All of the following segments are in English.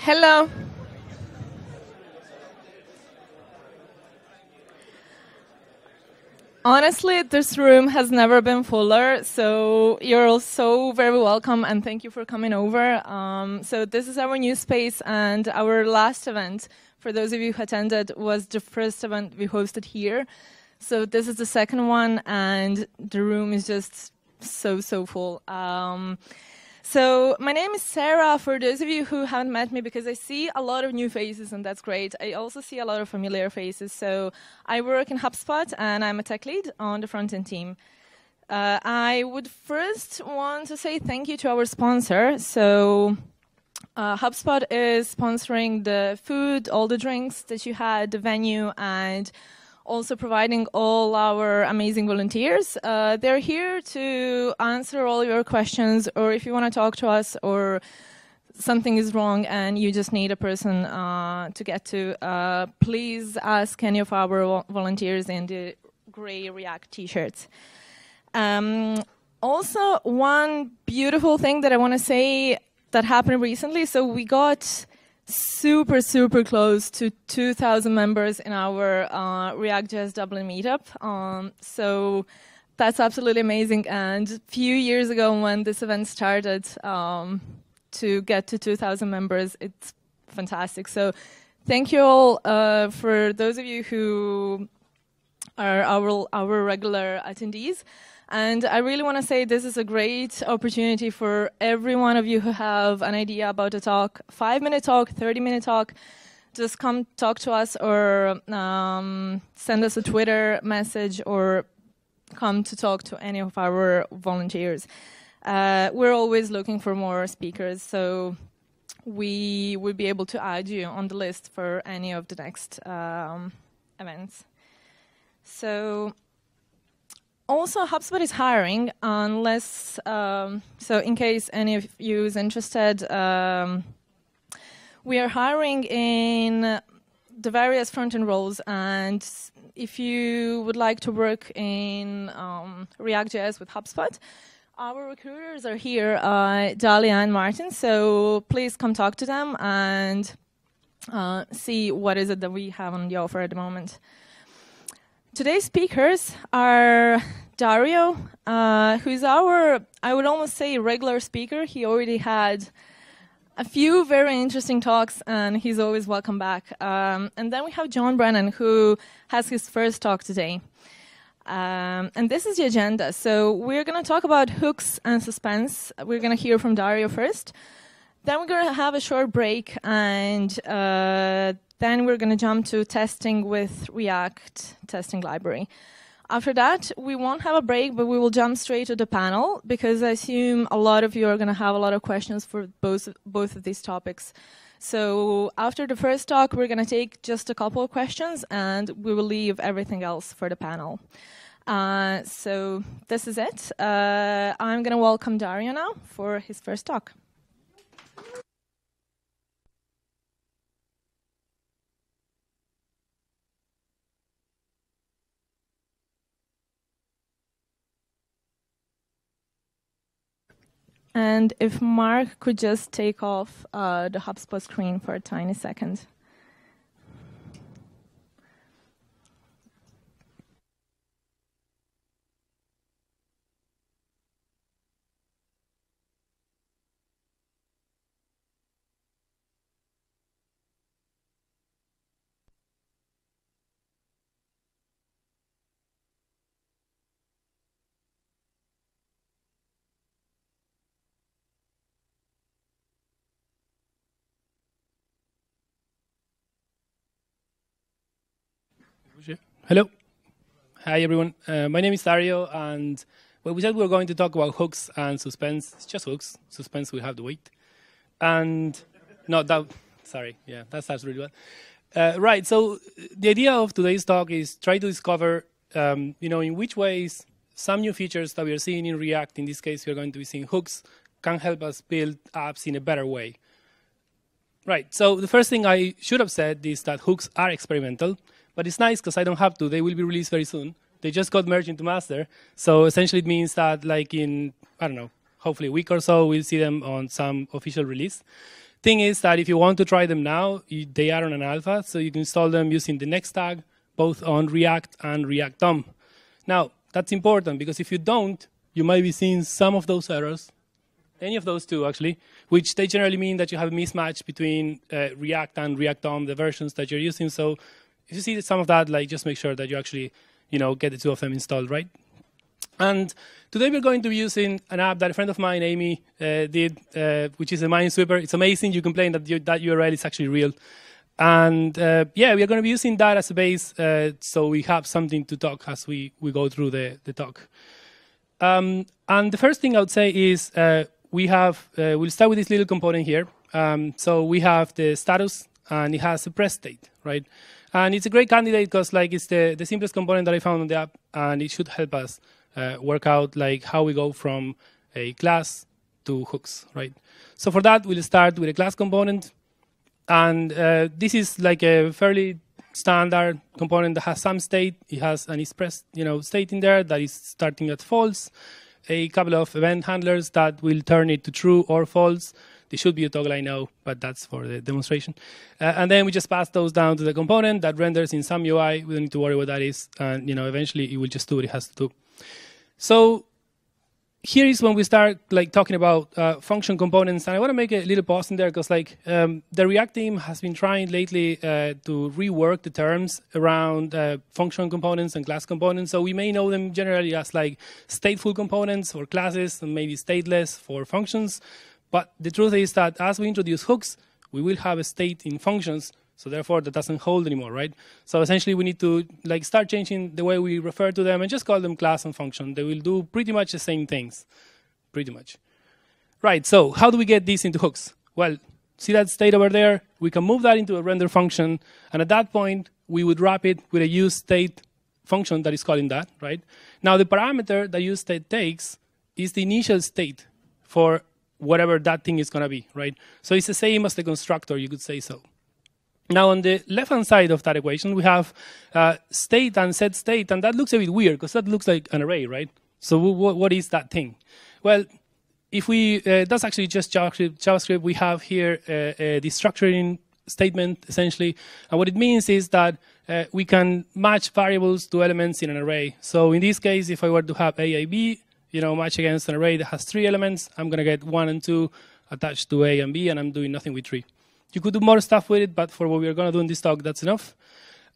Hello. Honestly, this room has never been fuller, so you're all so very welcome, and thank you for coming over. So this is our new space, and our last event, for those of you who attended, was the first event we hosted here. So this is the second one, and the room is just so full. So my name is Sarah, for those of you who haven't met me, because I see a lot of new faces, and that's great. I also see a lot of familiar faces. So I work in HubSpot, and I'm a tech lead on the front-end team. I would first want to say thank you to our sponsor. So HubSpot is sponsoring the food, all the drinks that you had, the venue, and also providing all our amazing volunteers. They're here to answer all your questions, or if you want to talk to us or something is wrong and you just need a person to get to, please ask any of our volunteers in the gray React t-shirts. Also, one beautiful thing that I want to say that happened recently, so we got super close to 2,000 members in our ReactJS Dublin meetup. So that's absolutely amazing. And a few years ago when this event started, to get to 2,000 members, it's fantastic. So thank you all for those of you who are our regular attendees. And I really want to say this is a great opportunity for every one of you who have an idea about a talk, 5-minute talk, 30-minute talk. Just come talk to us or send us a Twitter message or come to talk to any of our volunteers. We're always looking for more speakers, so we will be able to add you on the list for any of the next events. So. Also, HubSpot is hiring, unless, so in case any of you is interested, we are hiring in the various front-end roles, and if you would like to work in React.js with HubSpot, our recruiters are here, Dalia and Martin, so please come talk to them and see what is it that we have on the offer at the moment. Today's speakers are Dario, who's our, I would almost say, regular speaker. He already had a few very interesting talks, and he's always welcome back. And then we have Brennan, who has his first talk today. And this is the agenda. So we're going to talk about hooks and suspense. We're going to hear from Dario first. Then we're going to have a short break, and then we're going to jump to testing with React testing library. After that, we won't have a break, but we will jump straight to the panel, because I assume a lot of you are going to have a lot of questions for both of these topics. So after the first talk, we're going to take just a couple of questions, and we will leave everything else for the panel. So this is it. I'm going to welcome Dario now for his first talk. And if Mark could just take off the HubSpot screen for a tiny second. Hello. Hi, everyone. My name is Dario, and well, we said we were going to talk about hooks and suspense. It's just hooks. Suspense, we have to wait. And no, sorry. Yeah, that starts really well. Right. So the idea of today's talk is try to discover, in which ways some new features that we are seeing in React, in this case, we are going to be seeing hooks, can help us build apps in a better way. Right. So the first thing I should have said is that hooks are experimental. But it's nice because I don't have to. They will be released very soon. They just got merged into master. So essentially it means that like in, I don't know, hopefully a week or so, we'll see them on some official release. Thing is that if you want to try them now, they are on an alpha, so you can install them using the next tag, both on React and React DOM. Now, that's important, because if you don't, you might be seeing some of those errors, any of those two, actually, which they generally mean that you have a mismatch between React and React DOM, the versions that you're using. So if you see some of that, like, just make sure that you actually get the two of them installed, right? And today we're going to be using an app that a friend of mine, Amy, did, which is a Minesweeper. It's amazing. You complain that that URL is actually real. And yeah, we are going to be using that as a base, so we have something to talk as we go through the talk. And the first thing I would say is we'll start with this little component here. So we have the status, and it has a press state, right? And it's a great candidate because it's the simplest component that I found on the app, and it should help us work out how we go from a class to hooks, right? So for that, we'll start with a class component. And this is a fairly standard component that has some state. It has an express state in there that is starting at false, a couple of event handlers that will turn it to true or false. There should be a toggle, I know, but that's for the demonstration. And then we just pass those down to the component that renders in some UI. We don't need to worry what that is. And eventually it will just do what it has to do. So here is when we start talking about function components. And I want to make a little pause in there because the React team has been trying lately to rework the terms around function components and class components. So we may know them generally as stateful components for classes and maybe stateless for functions. But the truth is that as we introduce hooks, we will have a state in functions. So therefore, that doesn't hold anymore, right? So essentially, we need to start changing the way we refer to them and just call them class and function. They will do pretty much the same things, pretty much. Right, so how do we get these into hooks? Well, see that state over there? We can move that into a render function. And at that point, we would wrap it with a useState function that is calling that, right? Now, the parameter that useState takes is the initial state for whatever that thing is going to be, right? So it's the same as the constructor, you could say so. Now, on the left-hand side of that equation, we have state and set state, and that looks a bit weird because that looks like an array, right? So what is that thing? Well, if we that's actually just JavaScript. We have here the structuring statement, essentially, and what it means is that we can match variables to elements in an array. So in this case, if I were to have A, B, match against an array that has 3 elements, I'm going to get 1 and 2 attached to A and B, and I'm doing nothing with 3. You could do more stuff with it, but for what we're going to do in this talk, that's enough.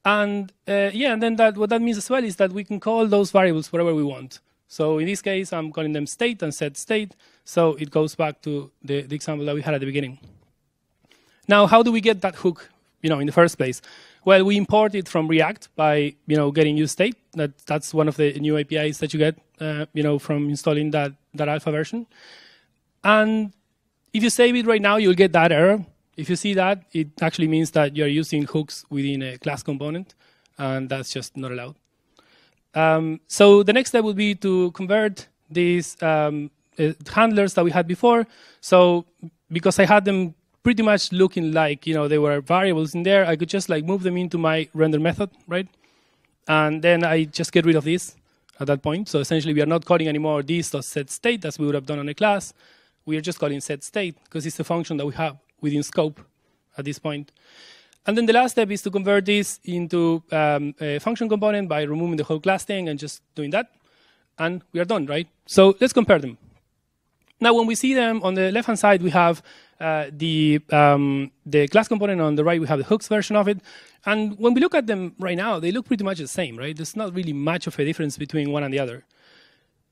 And yeah, and then what that means as well is that we can call those variables whatever we want. So in this case, I'm calling them state and set state. So it goes back to the example that we had at the beginning. Now, how do we get that hook, in the first place? Well, we import it from React by, getting useState. That's one of the new APIs that you get, from installing that alpha version. And if you save it right now, you'll get that error. If you see that, it actually means that you're using hooks within a class component, and that's just not allowed. So the next step would be to convert these handlers that we had before. So because I had them pretty much looking like, they were variables in there, I could just move them into my render method, right? And then I just get rid of this at that point. So essentially, we are not calling anymore this.setState as we would have done on a class. We are just calling setState because it's a function that we have within scope at this point. And then the last step is to convert this into a function component by removing the whole class thing and just doing that. And we are done, right? So let's compare them. Now, when we see them on the left-hand side, we have the class component. On the right, we have the hooks version of it. And when we look at them right now, they look pretty much the same, right? There's not really much of a difference between one and the other.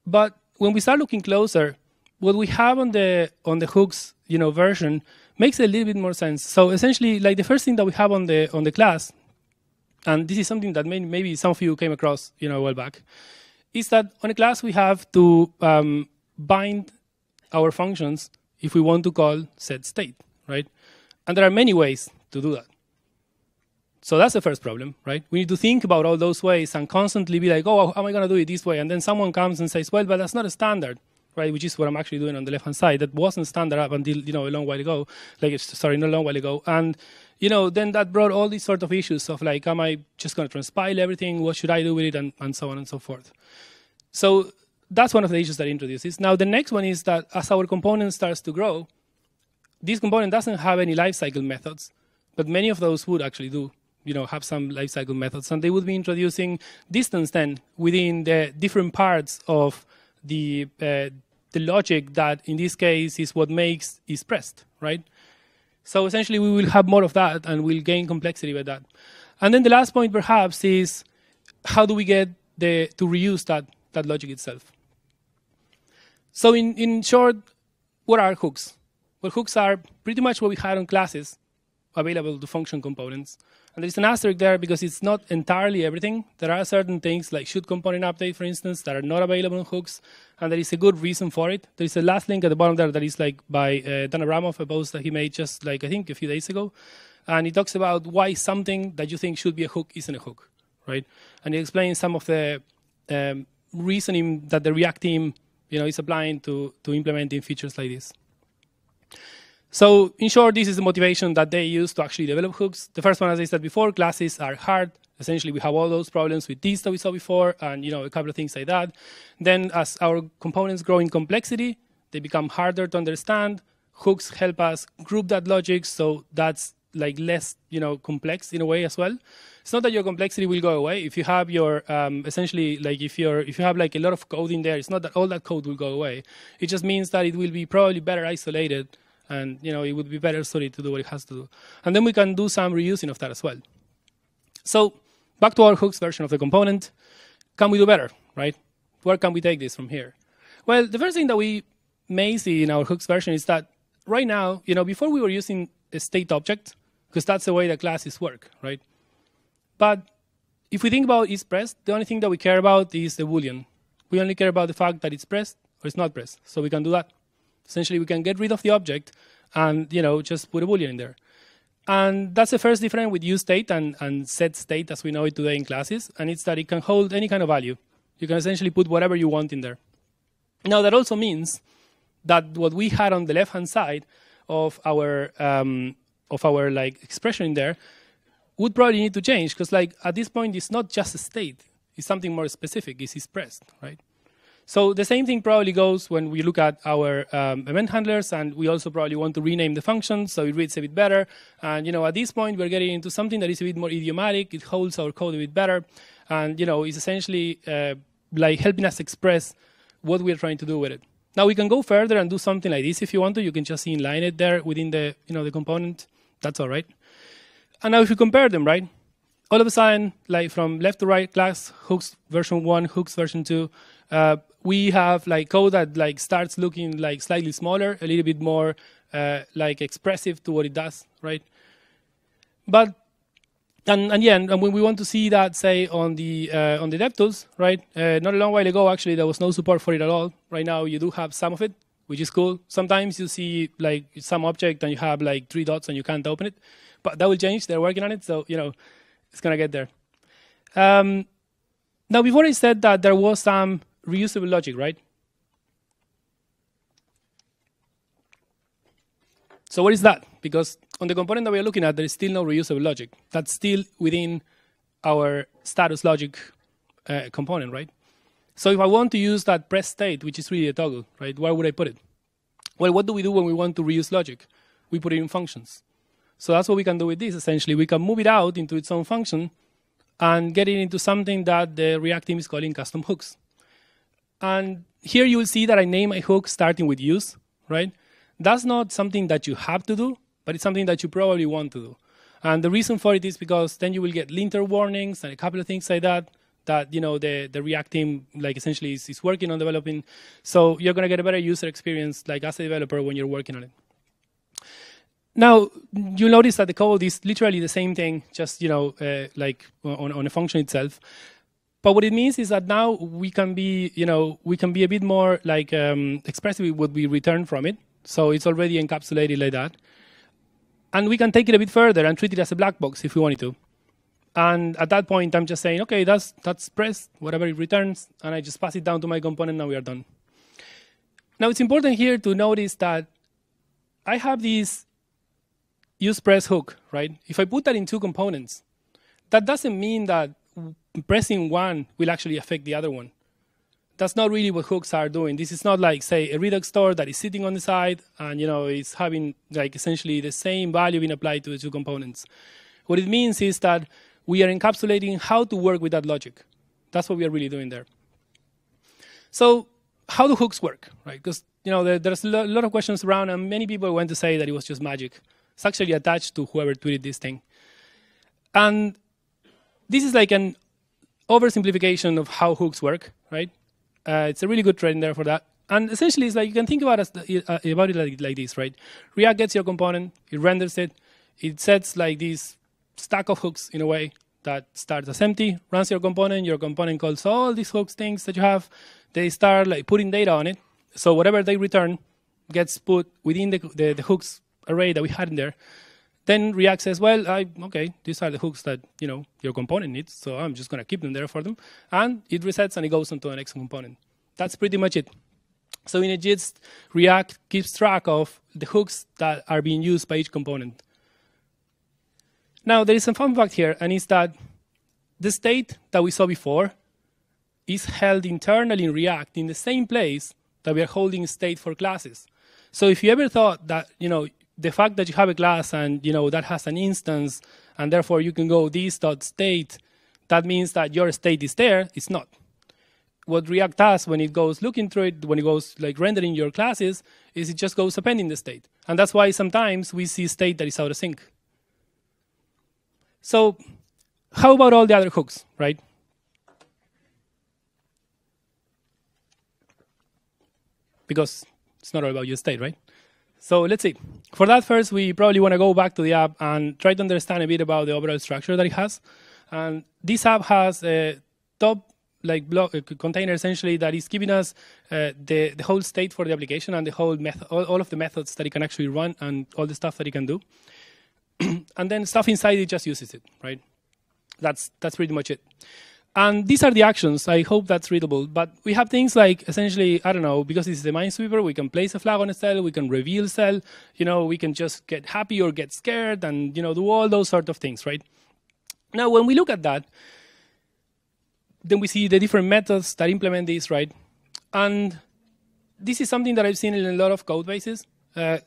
But when we start looking closer, what we have on the hooks version makes a little bit more sense. So essentially, the first thing that we have on the class, and this is something that maybe some of you came across a while back, is that on a class we have to bind our functions if we want to call setState, right? And there are many ways to do that. So that's the first problem, right? We need to think about all those ways and constantly be like, oh, how am I going to do it this way? And then someone comes and says, well, but that's not a standard. Right, which is what I'm actually doing on the left-hand side. That wasn't standard up until a long while ago. Not a long while ago. And then that brought all these sort of issues of am I just going to transpile everything? What should I do with it? And so on and so forth. So that's one of the issues that it introduces. Now the next one is that as our component starts to grow, this component doesn't have any lifecycle methods, but many of those would actually do, have some lifecycle methods, and they would be introducing distance then within the different parts of the logic that, in this case, is what makes is pressed, right? So essentially, we will have more of that, and we'll gain complexity with that. And then the last point, perhaps, is how do we get to reuse that logic itself? So in short, what are hooks? Well, hooks are pretty much what we had on classes available to function components. And there's an asterisk there because it's not entirely everything. There are certain things like should component update, for instance, that are not available on hooks, and there is a good reason for it. There's a last link at the bottom there that is like by Dan Abramov, a post that he made just like, I think, a few days ago. And he talks about why something that you think should be a hook isn't a hook, right? And he explains some of the reasoning that the React team is applying to implementing features like this. So in short, this is the motivation that they use to actually develop hooks. The first one, as I said before, classes are hard. Essentially, we have all those problems with these that we saw before, and a couple of things like that. Then as our components grow in complexity, they become harder to understand. Hooks help us group that logic, so that's like less complex in a way as well. It's not that your complexity will go away. If you have your essentially like if you have like a lot of code in there, it's not that all that code will go away. It just means that it will be probably better isolated, and it would be better suited to do what it has to do. And then we can do some reusing of that as well. So back to our hooks version of the component. Can we do better, right? Where can we take this from here? Well, the first thing that we may see in our hooks version is that right now, before we were using a state object, because that's the way the classes work, right? But if we think about is pressed, the only thing that we care about is the Boolean. We only care about the fact that it's pressed or it's not pressed. So we can do that. Essentially, we can get rid of the object and just put a Boolean in there. And that's the first difference with useState and setState as we know it today in classes. And it's that it can hold any kind of value. You can essentially put whatever you want in there. Now, that also means that what we had on the left-hand side of our like expression in there would probably need to change, because like at this point it's not just a state, it's something more specific. It's pressed, right? So the same thing probably goes when we look at our event handlers, and we also probably want to rename the function so it reads a bit better. And at this point we're getting into something that is a bit more idiomatic. It holds our code a bit better, and it's essentially like helping us express what we're trying to do with it. Now we can go further and do something like this if you want to. You can just inline it there within the the component. That's all right. And now if you compare them, right, all of a sudden, like from left to right class, hooks version 1, hooks version 2, we have like code that like starts looking like slightly smaller, a little bit more like expressive to what it does, right? But and when we want to see that, say on the DevTools, right? Not a long while ago, actually, there was no support for it at all. Right now, you do have some of it, which is cool. Sometimes you see like some object and you have like 3 dots and you can't open it, but that will change. They're working on it, so it's gonna get there. Now, before I said that there was some reusable logic, right? So what is that? Because on the component that we are looking at, there is still no reusable logic. That's still within our status logic component, right? So if I want to use that press state, which is really a toggle, right, where would I put it? Well, what do we do when we want to reuse logic? We put it in functions. So that's what we can do with this, essentially. We can move it out into its own function and get it into something that the React team is calling custom hooks. And here you will see that I name my hook starting with use, right? That's not something that you have to do, but it's something that you probably want to do. And the reason for it is because then you will get linter warnings and a couple of things like that the React team like essentially is working on developing. So you're going to get a better user experience like as a developer when you're working on it. Now, you'll notice that the code is literally the same thing, just like on a function itself. But what it means is that now we can be a bit more like expressive with what we return from it. So it's already encapsulated like that. And we can take it a bit further and treat it as a black box if we wanted to. And at that point, I'm just saying, okay, that's pressed, whatever it returns, and I just pass it down to my component, and we are done. Now, it's important here to notice that I have this use press hook, right? If I put that in 2 components, that doesn't mean that pressing one will actually affect the other one. that's not really what hooks are doing. This is not like, say, a Redux store that is sitting on the side and is having like essentially the same value being applied to the two components. What it means is that we are encapsulating how to work with that logic. That's what we are really doing there. So how do hooks work, right? Because there's a lot of questions around, and many people want to say that it was just magic. It's actually attached to whoever tweeted this thing. And this is like an oversimplification of how hooks work, right? It's a really good trend there for that. And essentially, it's like you can think about it like this, right? React gets your component, it renders it, it sets like this stack of hooks in a way that starts as empty, runs your component calls all these hooks things that you have. They start like putting data on it. So whatever they return gets put within the hooks array that we had in there. Then React says, well, okay, these are the hooks that your component needs, so I'm just going to keep them there for them. And it resets and it goes onto the next component. That's pretty much it. So in a gist, React keeps track of the hooks that are being used by each component. Now, there is a fun fact here, and it's that the state that we saw before is held internally in React in the same place that we are holding state for classes. So if you ever thought that, the fact that you have a class and, that has an instance, and therefore you can go this.state, that means that your state is there, it's not. What React does when it goes looking through it, when it goes like rendering your classes, is it just goes appending the state. And that's why sometimes we see state that is out of sync. So how about all the other hooks, right? Because it's not all about your state, right? So let's see. For that, first, we probably want to go back to the app and try to understand a bit about the overall structure that it has. And this app has a top block container essentially that is giving us the whole state for the application and the whole method, all of the methods that it can actually run and all the stuff that it can do. And then stuff inside it just uses it, right? That's pretty much it. And these are the actions. I hope that's readable. But we have things like, essentially, I don't know, because this is a Minesweeper, we can place a flag on a cell, we can reveal cell, we can just get happy or get scared and, do all those sort of things, right? Now, when we look at that, then we see the different methods that implement this, right? And this is something that I've seen in a lot of code bases. As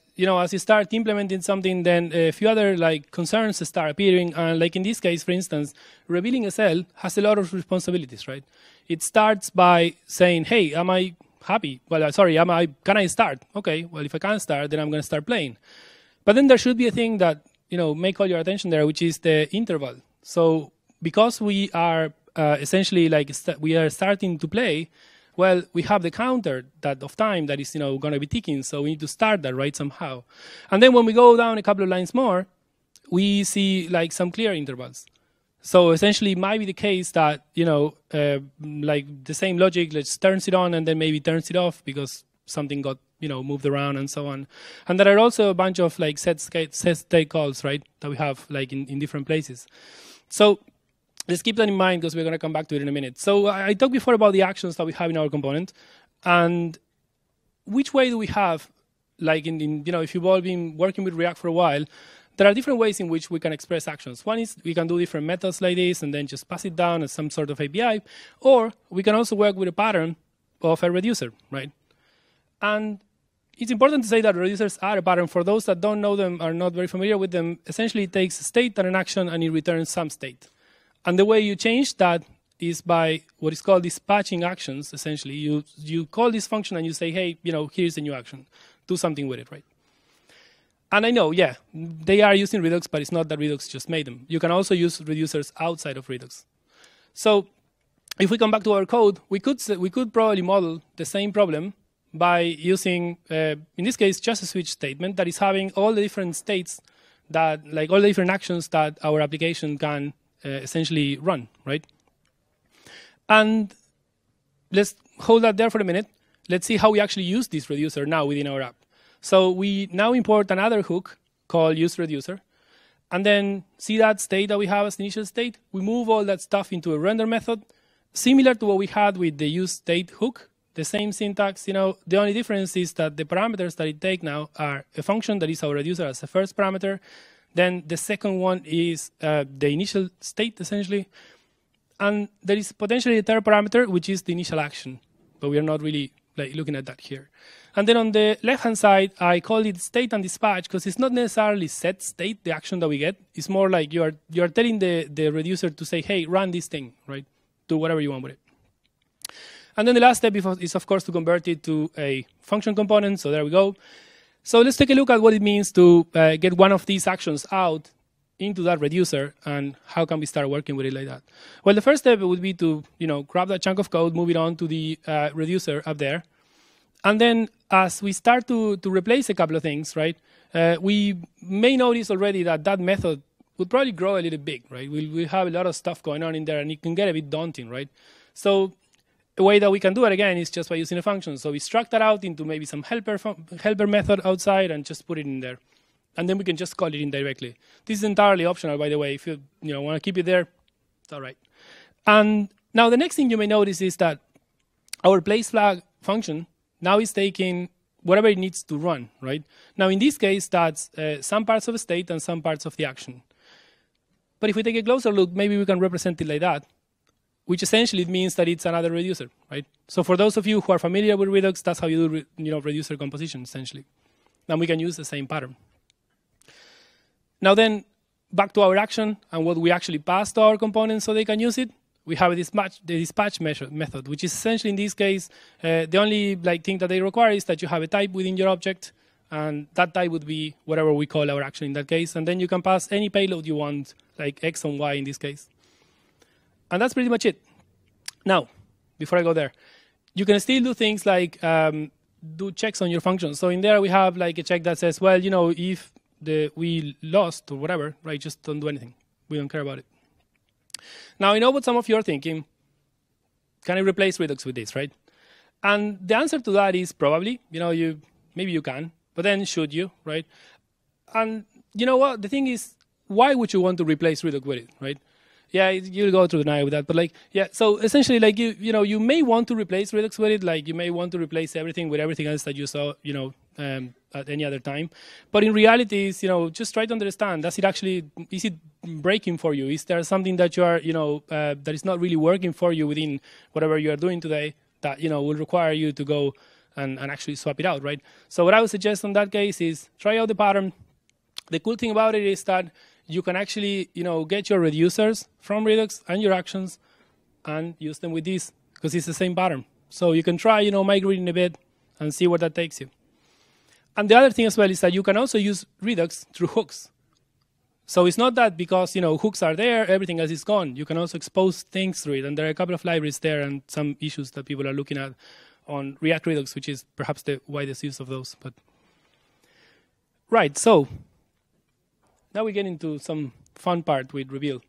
you start implementing something, then a few other concerns start appearing. And like in this case, for instance, revealing a cell has a lot of responsibilities, right? It starts by saying, hey, am I happy? Well, sorry, can I start? Okay, well, if I can't start, then I'm going to start playing. But then there should be a thing that, may call your attention there, which is the interval. So because we are essentially we are starting to play, well, we have the counter of time that is going to be ticking, so we need to start that, right, somehow. And then when we go down a couple of lines more, we see some clear intervals. So essentially, it might be the case that the same logic just turns it on and then maybe turns it off because something got moved around and so on. And there are also a bunch of set state calls, right, that we have in different places. So let's keep that in mind because we're going to come back to it in a minute. So I talked before about the actions that we have in our component, and which way do we have, if you've all been working with React for a while, there are different ways in which we can express actions. One is we can do different methods like this and then just pass it down as some sort of API, or we can also work with a pattern of a reducer, right? And it's important to say that reducers are a pattern. For those that don't know them, are not very familiar with them, essentially it takes a state and an action and it returns some state. And the way you change that is by what is called dispatching actions, essentially. You call this function and you say, hey, here's a new action. Do something with it, right? And I know, yeah, they are using Redux, but it's not that Redux just made them. You can also use reducers outside of Redux. So if we come back to our code, we could probably model the same problem by using, in this case, just a switch statement that is having all the different states that, all the different actions that our application can essentially run, right? And let's hold that there for a minute. Let's see how we actually use this reducer now within our app. So we now import another hook called useReducer, and then see that state that we have as the initial state. We move all that stuff into a render method, similar to what we had with the useState hook, the same syntax. The only difference is that the parameters that it takes now are a function that is our reducer as the first parameter. Then the second one is the initial state, essentially. And there is potentially a third parameter, which is the initial action. but we are not really like looking at that here. And then on the left-hand side, I call it state and dispatch because it's not necessarily set state, the action that we get. It's more like you are telling the reducer to say, hey, run this thing, right? Do whatever you want with it. And then the last step is, of course, to convert it to a function component. So there we go. So let's take a look at what it means to get one of these actions out into that reducer, and how can we start working with it like that? Well, the first step would be to grab that chunk of code, move it on to the reducer up there. And then as we start to replace a couple of things, right, we may notice already that method would probably grow a little big, right? We'll have a lot of stuff going on in there, and it can get a bit daunting, right? So a way that we can do it, again, is just by using a function. So we struct that out into maybe some helper method outside and just put it in there. And then we can just call it in directly. This is entirely optional, by the way. If you want to keep it there, it's all right. And now the next thing you may notice is that our place flag function now is taking whatever it needs to run, right? Now, in this case, that's some parts of a state and some parts of the action. But if we take a closer look, maybe we can represent it like that, which essentially means that it's another reducer, right? So for those of you who are familiar with Redux, that's how you do reducer composition, essentially. And we can use the same pattern. Now then, back to our action and what we actually pass to our components so they can use it. We have the dispatch method, which is essentially in this case, the only thing that they require is that you have a type within your object, and that type would be whatever we call our action in that case. And then you can pass any payload you want, like X and Y in this case. And that's pretty much it. Now, before I go there, you can still do things like do checks on your functions. So in there we have like a check that says, well, if we lost or whatever, right, just don't do anything. We don't care about it. Now, I know what some of you are thinking. Can I replace Redux with this, right? And the answer to that is probably, maybe you can, but then should you, right? And you know what? The thing is, why would you want to replace Redux with it, right? Yeah, you'll go through the night with that, but so essentially, you may want to replace Redux with it, you may want to replace everything with everything else that you saw, at any other time. But in reality, just try to understand: is it breaking for you? Is there something that you are, that is not really working for you within whatever you are doing today that will require you to go and actually swap it out, right? So what I would suggest in that case is try out the pattern. The cool thing about it is that you can actually, get your reducers from Redux and your actions and use them with these because it's the same pattern. So you can try, migrating a bit and see where that takes you. And the other thing as well is that you can also use Redux through hooks. So it's not that because, hooks are there, everything else is gone. You can also expose things through it. And there are a couple of libraries there and some issues that people are looking at on React Redux, which is perhaps the widest use of those. But right, so now we get into some fun part with Reveal.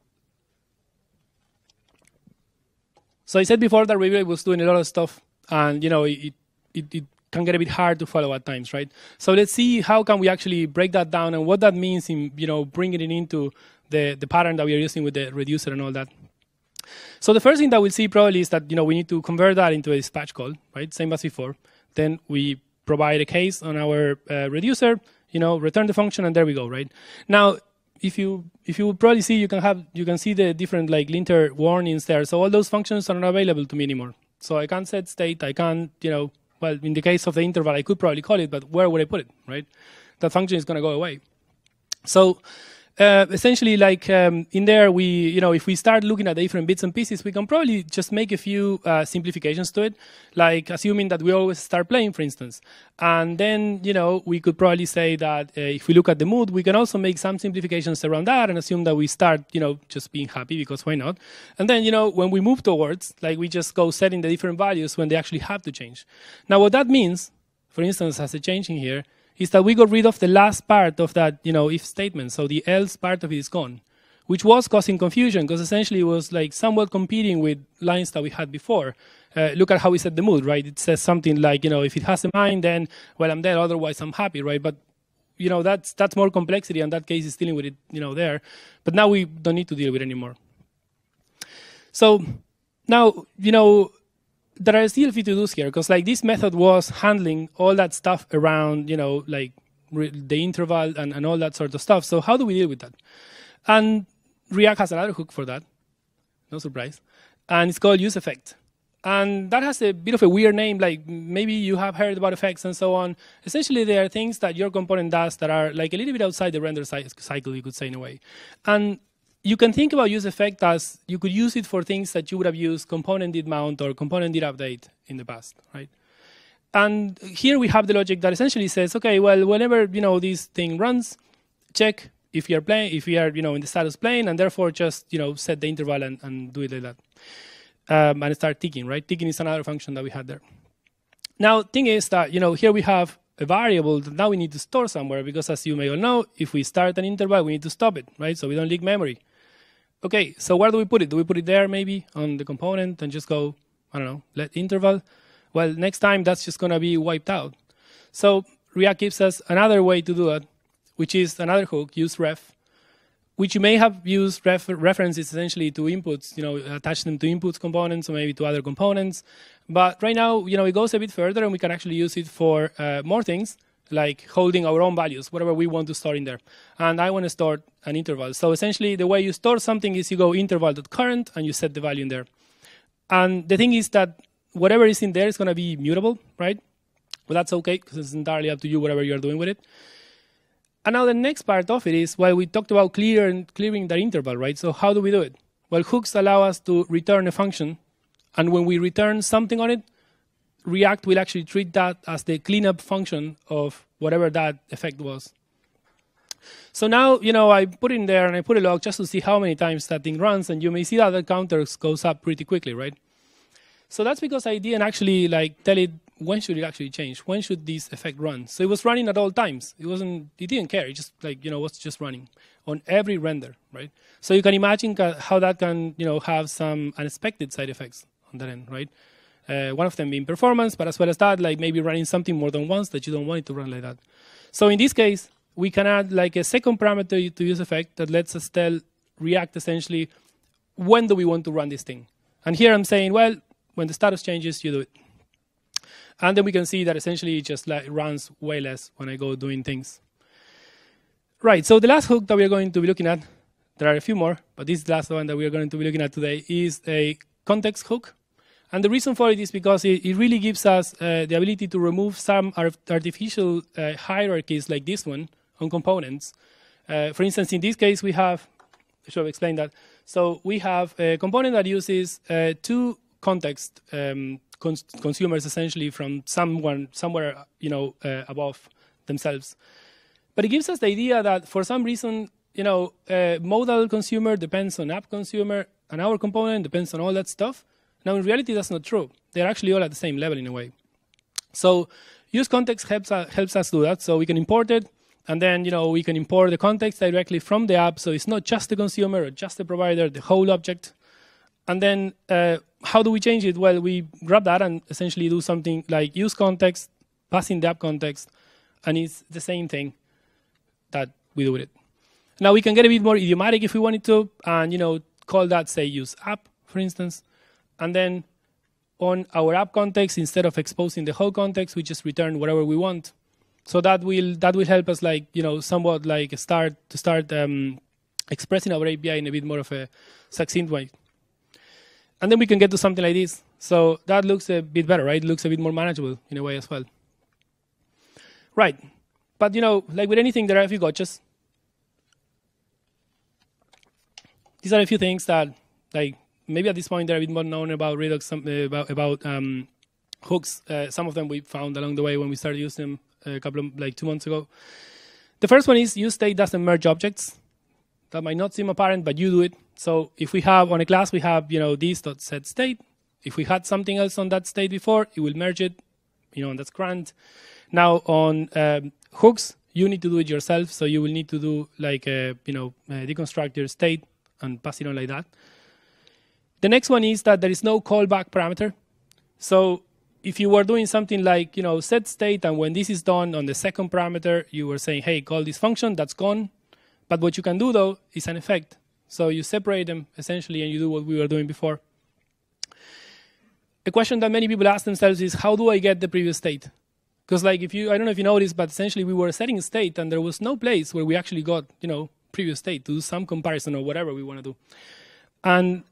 So I said before that Reveal was doing a lot of stuff, and it can get a bit hard to follow at times, right? So let's see how can we actually break that down and what that means in bringing it into the pattern that we are using with the reducer and all that. So the first thing that we'll see probably is that we need to convert that into a dispatch call, right? Same as before. Then we provide a case on our reducer. Return the function, and there we go, right? Now, if you would probably see, you can see the different linter warnings there. So all those functions are not available to me anymore. So I can't set state. I can't, well, in the case of the interval, I could probably call it, but where would I put it, right? That function is going to go away. So essentially, in there, we, if we start looking at the different bits and pieces, we can probably just make a few simplifications to it, like assuming that we always start playing, for instance. And then, we could probably say that if we look at the mood, we can also make some simplifications around that and assume that we start, just being happy, because why not? And then, when we move towards, we just go setting the different values when they actually have to change. Now, what that means, for instance, as a change in here, is that we got rid of the last part of that, if statement. So the else part of it is gone, which was causing confusion because essentially it was somewhat competing with lines that we had before. Look at how we set the mood, right? It says something like, if it has a mind, then, well, I'm dead, otherwise I'm happy, right? But, that's more complexity, and that case is dealing with it, there. But now we don't need to deal with it anymore. So now, there are still a few to-dos here, because this method was handling all that stuff around, the interval and all that sort of stuff. So how do we deal with that? And React has another hook for that, no surprise, and it's called useEffect. And that has a bit of a weird name, like maybe you have heard about effects and so on. Essentially, they are things that your component does that are like a little bit outside the render cycle, you could say in a way. And you can think about use effect as you could use it for things that you would have used component did mount or component did update in the past, right? And here we have the logic that essentially says, okay, well, whenever this thing runs, check if you are in the status plane, and therefore just set the interval and do it like that. And start ticking, right? Ticking is another function that we had there. Now, thing is that, here we have a variable that now we need to store somewhere, because as you may all know, if we start an interval, we need to stop it, right? So we don't leak memory. Okay, so where do we put it? Do we put it there maybe on the component and just go, I don't know, let interval? Well, next time that's just going to be wiped out. So React gives us another way to do it, which is another hook, use ref, which you may have used references essentially to inputs, attach them to inputs components or maybe to other components. But right now, it goes a bit further, and we can actually use it for more things, like holding our own values, whatever we want to store in there. And I want to store an interval. So essentially, the way you store something is you go interval.current, and you set the value in there. And the thing is that whatever is in there is going to be mutable, right? But that's okay, because it's entirely up to you, whatever you're doing with it. And now the next part of it is, well, we talked about clearing that interval, right? So how do we do it? Well, hooks allow us to return a function. And when we return something on it, React will actually treat that as the cleanup function of whatever that effect was. So now, I put in there and I put a log just to see how many times that thing runs. And you may see that the counter goes up pretty quickly, right? So that's because I didn't actually tell it when should it actually change. When should this effect run? So it was running at all times. It didn't care. It just was just running on every render, right? So you can imagine how that can have some unexpected side effects on that end, right? One of them being performance, but as well as that, maybe running something more than once that you don't want it to run like that. So in this case, we can add a second parameter to use effect that lets us tell React essentially when do we want to run this thing. And here I'm saying, well, when the status changes, you do it. And then we can see that essentially it just runs way less when I go doing things. Right, so the last hook that we're going to be looking at, there are a few more, but this is the last one that we're going to be looking at today, is a context hook. And the reason for it is because it really gives us the ability to remove some artificial hierarchies like this one on components. For instance, in this case, we have, I should have explained that. So we have a component that uses two context consumers essentially from somewhere above themselves. But it gives us the idea that for some reason, modal consumer depends on app consumer, and our component depends on all that stuff. Now, in reality, that's not true. They're actually all at the same level in a way. So use context helps us do that. So we can import it, and then we can import the context directly from the app. So it's not just the consumer or just the provider, the whole object. And then how do we change it? Well, we grab that and essentially do something like use context, pass in the app context, and it's the same thing that we do with it. Now, we can get a bit more idiomatic if we wanted to, and call that, say, use app, for instance. And then on our app context, instead of exposing the whole context, we just return whatever we want. So that will help us somewhat start expressing our API in a bit more of a succinct way. And then we can get to something like this. So that looks a bit better, right? It looks a bit more manageable in a way as well. Right. But like with anything, there are a few gotchas. These are a few things that maybe at this point they're a bit more known about Redux, about hooks. Some of them we found along the way when we started using them a couple of 2 months ago. The first one is use state doesn't merge objects. That might not seem apparent, but you do it. So if we have on a class we have this.setState. If we had something else on that state before, it will merge it. And that's grand. Now on hooks, you need to do it yourself. So you will need to do deconstruct your state and pass it on like that. The next one is that there is no callback parameter. So if you were doing something like, set state, and when this is done on the second parameter, you were saying, hey, call this function, that's gone. But what you can do, though, is an effect. So you separate them, essentially, and you do what we were doing before. A question that many people ask themselves is, how do I get the previous state? Because I don't know if you noticed, but essentially we were setting a state, and there was no place where we actually got, previous state to do some comparison or whatever we want to do. And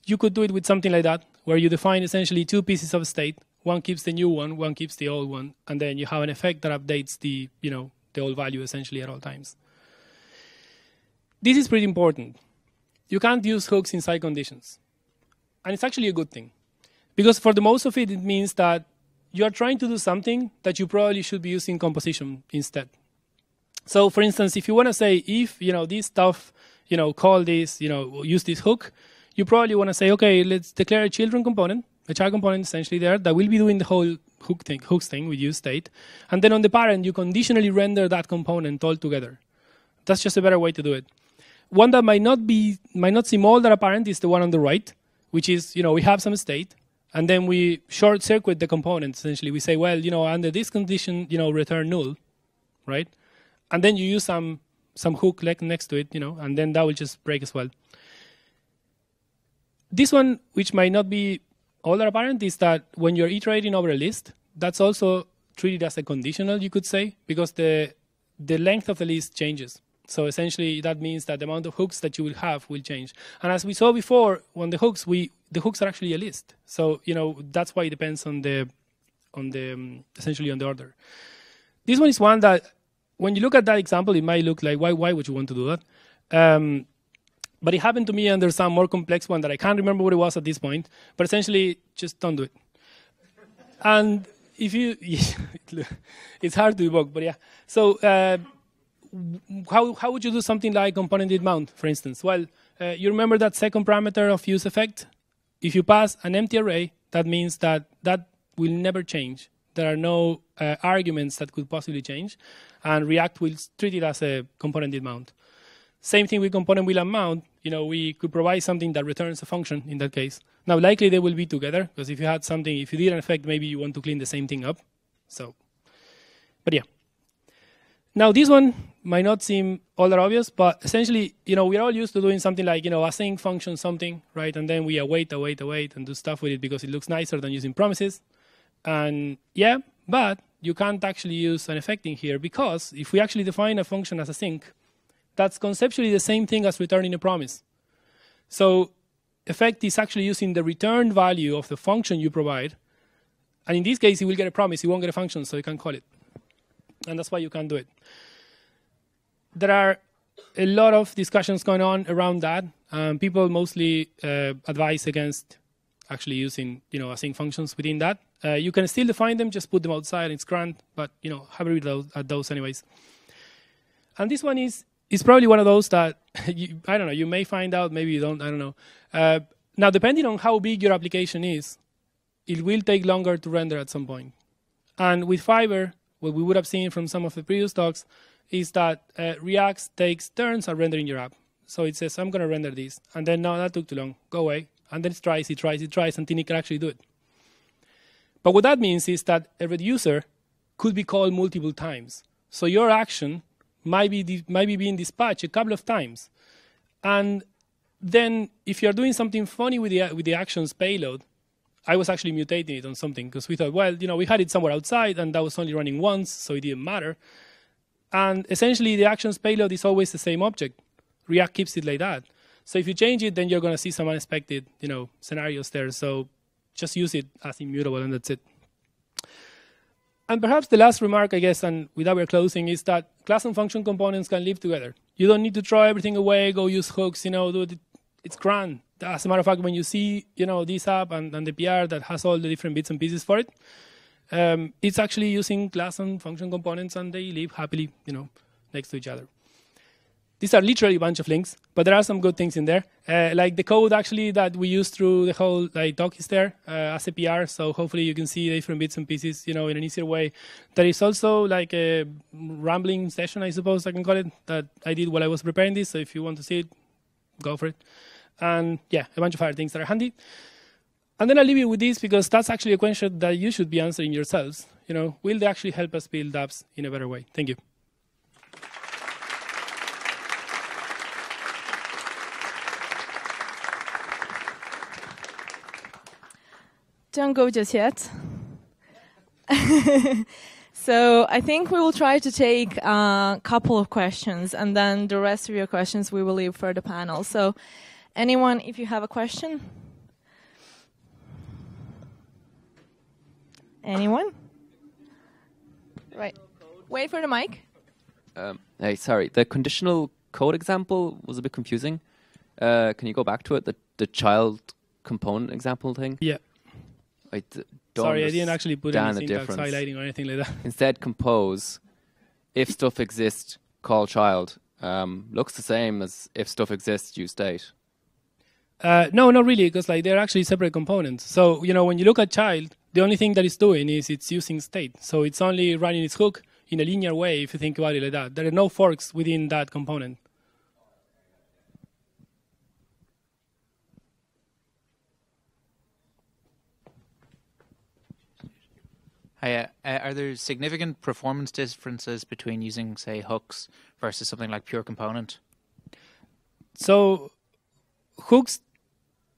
you could do it with something like that, where you define essentially two pieces of state. One keeps the new one keeps the old one, and then you have an effect that updates the old value essentially at all times. This is pretty important. You can't use hooks inside conditions. And it's actually a good thing. Because for the most of it, it means that you are trying to do something that you probably should be using composition instead. So for instance, if you want to say, if this stuff, call this, use this hook, you probably want to say, okay, let's declare a children component, a child component essentially there, that will be doing the whole hooks thing with use state. And then on the parent, you conditionally render that component all together. That's just a better way to do it. One that might not seem all that apparent is the one on the right, which is, we have some state, and then we short circuit the component, essentially. We say, well, under this condition, return null, right? And then you use some hook next to it, and then that will just break as well. This one, which might not be all that apparent, is that when you're iterating over a list, that's also treated as a conditional, you could say, because the length of the list changes. So essentially, that means that the amount of hooks that you will have will change. And as we saw before, when the hooks are actually a list. So that's why it depends on essentially on the order. This one is one that, when you look at that example, it might look like why would you want to do that? But it happened to me under some more complex one that I can't remember what it was at this point. But essentially, just don't do it. And if you, it's hard to debug, but yeah. So how would you do something like component mount, for instance? Well, you remember that second parameter of use effect? If you pass an empty array, that means that will never change. There are no arguments that could possibly change, and React will treat it as a component mount. Same thing with component will unmount. We could provide something that returns a function in that case. Now, likely they will be together, because if you did an effect, maybe you want to clean the same thing up. So, but yeah. Now, this one might not seem all that obvious, but essentially, we're all used to doing something like, async function something, right? And then we await, and do stuff with it because it looks nicer than using promises. And yeah, but you can't actually use an effect in here, because if we actually define a function as async, that's conceptually the same thing as returning a promise. So effect is actually using the return value of the function you provide. And in this case, it will get a promise. It won't get a function, so you can call it. And that's why you can't do it. There are a lot of discussions going on around that. People mostly advise against actually using async functions within that. You can still define them, just put them outside. It's grand, but have a read at those anyways. And this one is probably one of those that I don't know. You may find out, maybe you don't. I don't know. Now, depending on how big your application is, it will take longer to render at some point. And with Fiverr, what we would have seen from some of the previous talks is that React takes turns at rendering your app. So it says, I'm going to render this. And then, no, that took too long. Go away. And then it tries until it can actually do it. But what that means is that a reducer could be called multiple times. So your action might be being dispatched a couple of times. And then if you're doing something funny with the actions payload, I was actually mutating it on something because we thought, well, we had it somewhere outside and that was only running once, so it didn't matter. And essentially, the actions payload is always the same object. React keeps it like that. So if you change it, then you're going to see some unexpected, scenarios there. So just use it as immutable, and that's it. And perhaps the last remark, I guess, and with that we're closing, is that class and function components can live together. You don't need to throw everything away, go use hooks, do it. It's grand. As a matter of fact, when you see, this app and the PR that has all the different bits and pieces for it, it's actually using class and function components, and they live happily, next to each other. These are literally a bunch of links, but there are some good things in there. Like the code, actually, that we use through the whole talk is there as a PR, so hopefully you can see the different bits and pieces, in an easier way. There is also like a rambling session, I suppose I can call it, that I did while I was preparing this, so if you want to see it, go for it. And yeah, a bunch of other things that are handy. And then I'll leave you with this, because that's actually a question that you should be answering yourselves. Will they actually help us build apps in a better way? Thank you. Don't go just yet. So I think we will try to take a couple of questions, and then the rest of your questions we will leave for the panel. So anyone, if you have a question? Anyone? Right. Wait for the mic. Hey, sorry. The conditional code example was a bit confusing. Can you go back to it? The child component example thing? Yeah. Don't Sorry, I didn't actually put understand any the syntax difference. highlighting or anything like that. Instead, compose. If stuff exists, call child. Looks the same as if stuff exists, use state. No, not really, because like they're actually separate components. So when you look at child, the only thing that it's doing is it's using state. So it's only running its hook in a linear way. If you think about it like that, there are no forks within that component. Hi, are there significant performance differences between using, say, hooks versus something like pure component? So hooks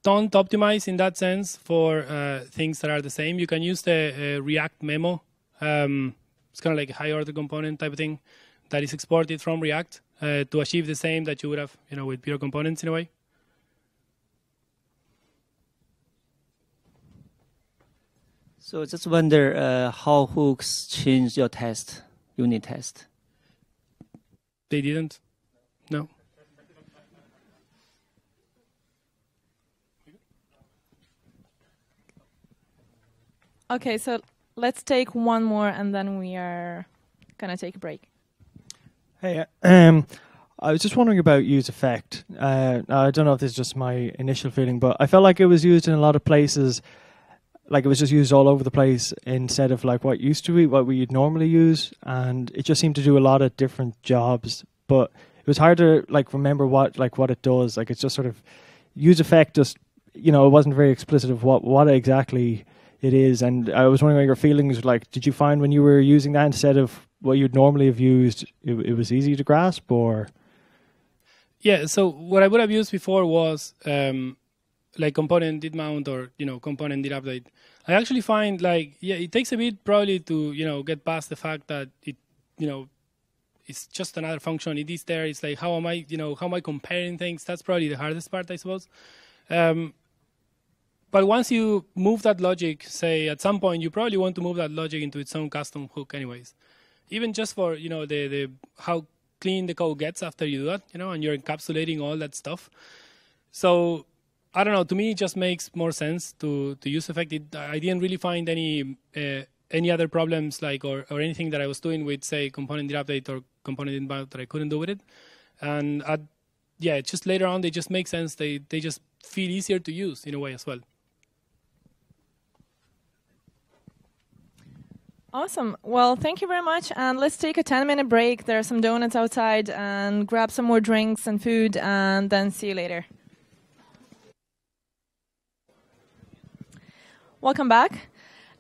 don't optimize in that sense for things that are the same. You can use the React memo. It's kind of like a high order component type of thing that is exported from React to achieve the same that you would have with pure components in a way. So just wonder how hooks change your test, unit test. They didn't. No. Okay, so let's take one more, and then we are gonna take a break. Hey, I was just wondering about use effect. I don't know if this is just my initial feeling, but I felt like it was used in a lot of places. Like it was just used all over the place instead of like what used to be, what we'd normally use, and it just seemed to do a lot of different jobs. But it was hard to like remember what it does. Like it's just sort of use effect. Just it wasn't very explicit of what exactly it is. And I was wondering what your feelings were like. Did you find when you were using that instead of what you'd normally have used, it was easy to grasp, or? Yeah. So what I would have used before was. Like component did mount or component did update. I actually find it takes a bit probably to get past the fact that it it's just another function. It is there. It's like how am I comparing things? That's probably the hardest part, I suppose. But once you move that logic, say at some point you probably want to move that logic into its own custom hook, anyways. Even just for the how clean the code gets after you do that, and you're encapsulating all that stuff. So. I don't know. To me, it just makes more sense to use effect. I didn't really find any other problems or anything that I was doing with, say, component did update or component inbound that I couldn't do with it. And it's just later on they just make sense. They just feel easier to use in a way as well. Awesome. Well, thank you very much. And let's take a 10-minute break. There are some donuts outside, and grab some more drinks and food, and then see you later. Welcome back.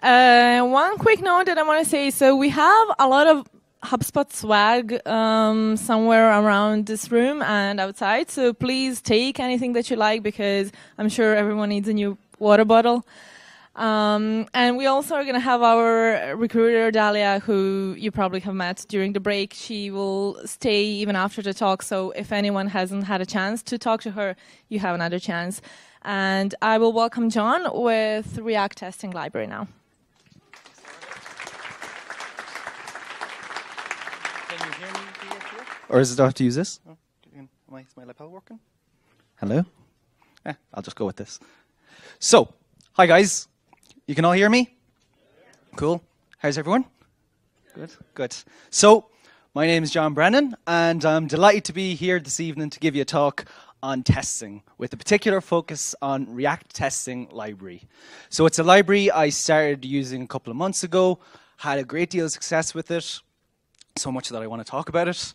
One quick note that I want to say. So we have a lot of HubSpot swag somewhere around this room and outside. So please take anything that you like, because I'm sure everyone needs a new water bottle. And we also are going to have our recruiter, Dalia, who you probably have met during the break. She will stay even after the talk. So if anyone hasn't had a chance to talk to her, you have another chance. And I will welcome John with React Testing Library now. Can you hear me here? Or is it have to use this? Oh, is my lapel working? Hello? I'll just go with this. So, hi guys. You can all hear me? Cool. How's everyone? Good. Good. So, my name is John Brennan, and I'm delighted to be here this evening to give you a talk on testing, with a particular focus on React Testing Library. So it's a library I started using a couple of months ago, had a great deal of success with it, so much that I want to talk about it.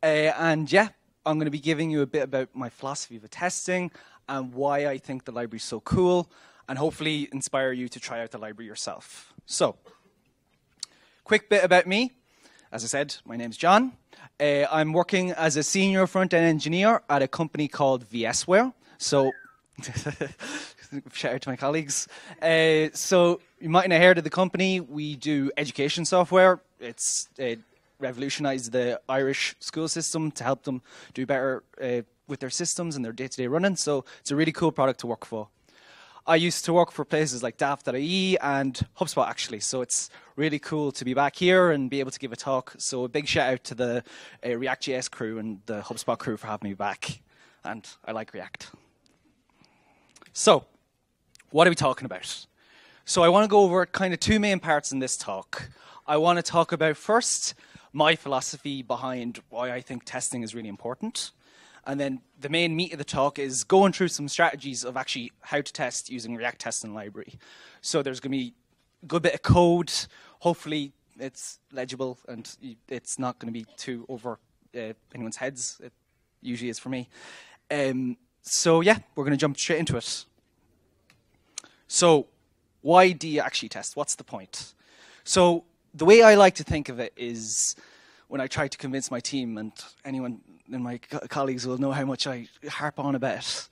I'm going to be giving you a bit about my philosophy of testing and why I think the library is so cool, and hopefully inspire you to try out the library yourself. So, quick bit about me. As I said, my name's John. I'm working as a senior front-end engineer at a company called VSware. So, shout out to my colleagues. So, you mightn't have heard of the company. We do education software. It's revolutionized the Irish school system to help them do better with their systems and their day-to-day running. So, it's a really cool product to work for. I used to work for places like daft.ie and HubSpot, actually. So it's really cool to be back here and be able to give a talk. So a big shout out to the ReactJS crew and the HubSpot crew for having me back. And I like React. So what are we talking about? So I want to go over kind of two main parts in this talk. I want to talk about first my philosophy behind why I think testing is really important. And then the main meat of the talk is going through some strategies of actually how to test using React Testing Library. So there's going to be a good bit of code. Hopefully it's legible and it's not going to be too over anyone's heads. It usually is for me. So yeah, we're going to jump straight into it. So why do you actually test? What's the point? So the way I like to think of it is when I try to convince my team, and anyone in my colleagues will know how much I harp on about it,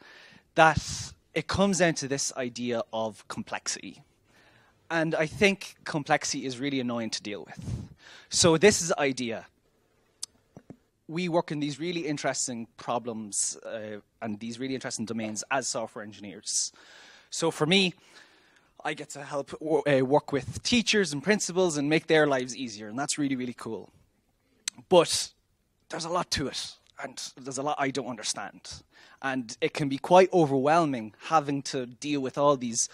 that it comes down to this idea of complexity. And I think complexity is really annoying to deal with. So this is the idea. We work in these really interesting problems and these really interesting domains as software engineers. So for me, I get to help work with teachers and principals and make their lives easier, and that's really, really cool. But there's a lot to it, and there's a lot I don't understand. And it can be quite overwhelming having to deal with all these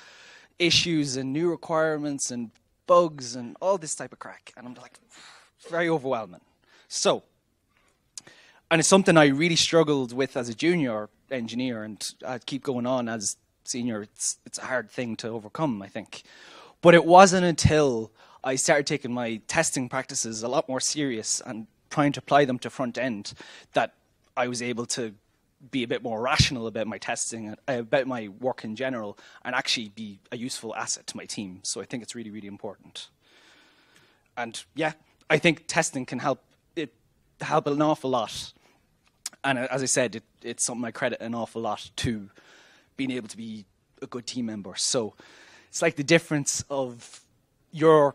issues and new requirements and bugs and all this type of crack. And I'm like, very overwhelming. So, and it's something I really struggled with as a junior engineer, and I keep going on as senior. It's a hard thing to overcome, I think. But it wasn't until I started taking my testing practices a lot more serious and trying to apply them to front end that I was able to be a bit more rational about my testing, about my work in general, and actually be a useful asset to my team. So I think it's really, really important. And yeah, I think testing can help an awful lot. And as I said, it's something I credit an awful lot to being able to be a good team member. So it's like the difference of you're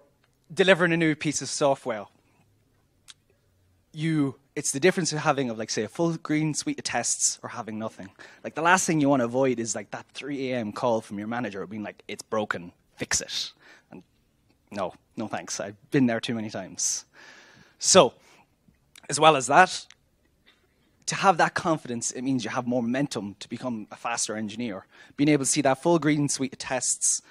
delivering a new piece of software. It's the difference of having, like, say, a full green suite of tests or having nothing. Like, the last thing you want to avoid is like that 3 a.m. call from your manager being like, it's broken, fix it. And no thanks. I've been there too many times. So, as well as that, to have that confidence, it means you have more momentum to become a faster engineer. Being able to see that full green suite of tests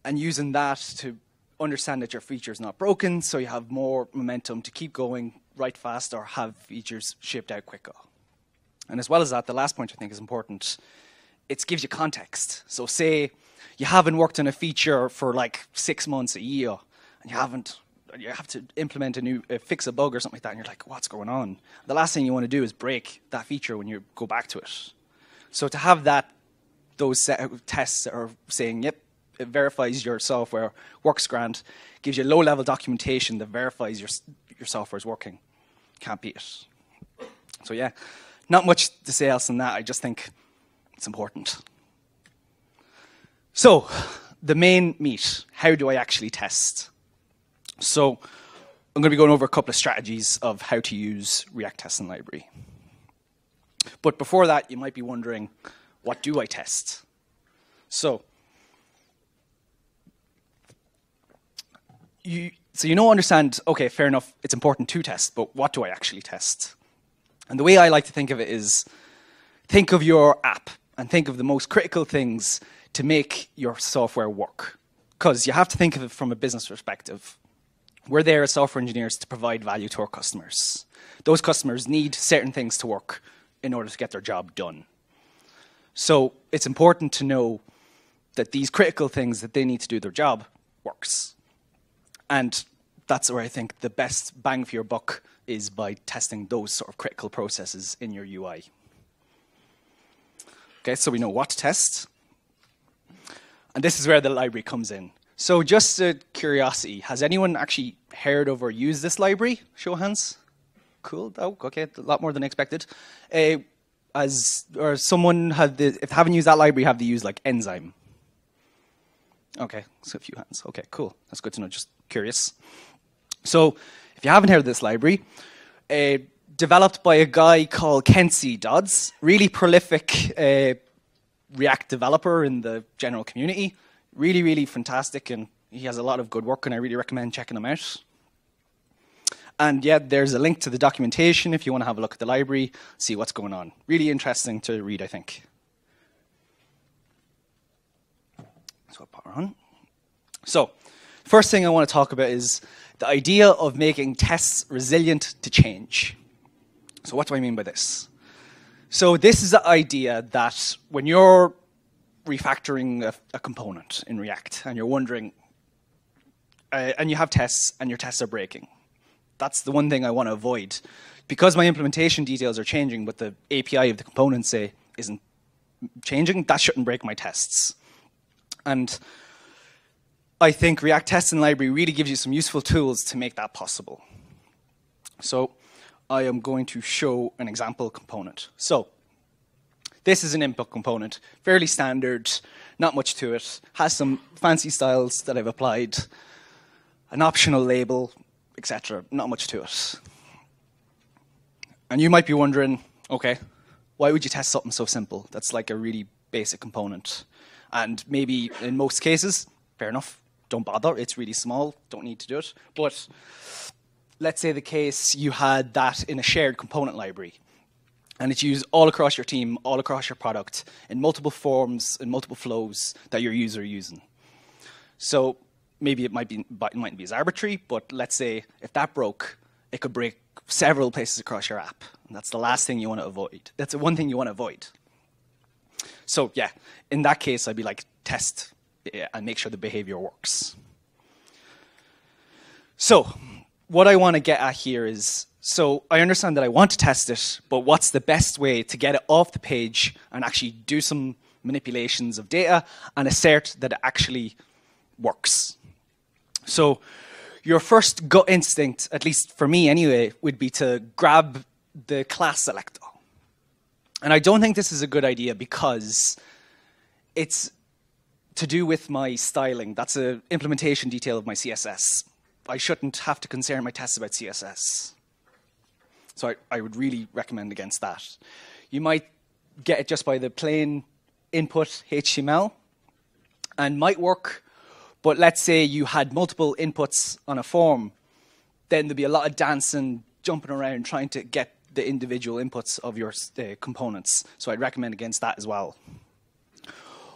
and using that to understand that your feature is not broken, so you have more momentum to keep going, write faster, have features shipped out quicker. And as well as that, the last point I think is important. It gives you context. So say you haven't worked on a feature for like 6 months, a year, and you have to implement fix a bug or something like that, and you're like, what's going on? The last thing you want to do is break that feature when you go back to it. So to have those set of tests that are saying, yep, it verifies your software works grand, gives you low-level documentation that verifies your software is working. Can't beat it. So yeah, not much to say else than that. I just think it's important. So the main meat, how do I actually test? So I'm going to be going over a couple of strategies of how to use React Testing Library. But before that, you might be wondering, what do I test? So you understand, okay, fair enough, it's important to test, but what do I actually test? And the way I like to think of it is, think of your app and think of the most critical things to make your software work. Because you have to think of it from a business perspective. We're there as software engineers to provide value to our customers. Those customers need certain things to work in order to get their job done. So it's important to know that these critical things that they need to do their job works. And that's where I think the best bang for your buck is by testing those sort of critical processes in your UI. Okay, so we know what to test. And this is where the library comes in. So just a curiosity, has anyone actually heard of or used this library? Show of hands. Cool. Oh, okay, a lot more than expected. If they haven't used that library, have they used like Enzyme? Okay, so a few hands. Okay, cool. That's good to know. Just curious. So if you haven't heard of this library, developed by a guy called Kenzie Dodds, really prolific React developer in the general community. Really, really fantastic, and he has a lot of good work, and I really recommend checking him out. And yeah, there's a link to the documentation if you want to have a look at the library, see what's going on. Really interesting to read, I think. So I'll put her on. So, first thing I want to talk about is the idea of making tests resilient to change. So what do I mean by this? So this is the idea that when you're refactoring a component in React and you're wondering, and you have tests and your tests are breaking, that's the one thing I want to avoid. Because my implementation details are changing, but the API of the component, say, isn't changing, that shouldn't break my tests. And I think React Testing Library really gives you some useful tools to make that possible. So I am going to show an example component. So this is an input component, fairly standard, not much to it, has some fancy styles that I've applied, an optional label, etc. Not much to it. And you might be wondering, okay, why would you test something so simple? That's like a really basic component. And maybe in most cases, fair enough, don't bother, it's really small, don't need to do it. But let's say the case you had that in a shared component library, and it's used all across your team, all across your product, in multiple forms, in multiple flows that your user are using. So maybe it mightn't be as arbitrary, but let's say if that broke, it could break several places across your app. And that's the last thing you want to avoid. That's the one thing you want to avoid. So yeah, in that case, I'd be like, test and make sure the behavior works. So what I want to get at here is, so I understand that I want to test it, but what's the best way to get it off the page and actually do some manipulations of data and assert that it actually works? So your first gut instinct, at least for me anyway, would be to grab the class selector. And I don't think this is a good idea because it's to do with my styling. That's an implementation detail of my CSS. I shouldn't have to concern my tests about CSS. So I would really recommend against that. You might get it just by the plain input HTML and might work, but let's say you had multiple inputs on a form, then there'd be a lot of dancing, jumping around, trying to get the individual inputs of your components. So I'd recommend against that as well.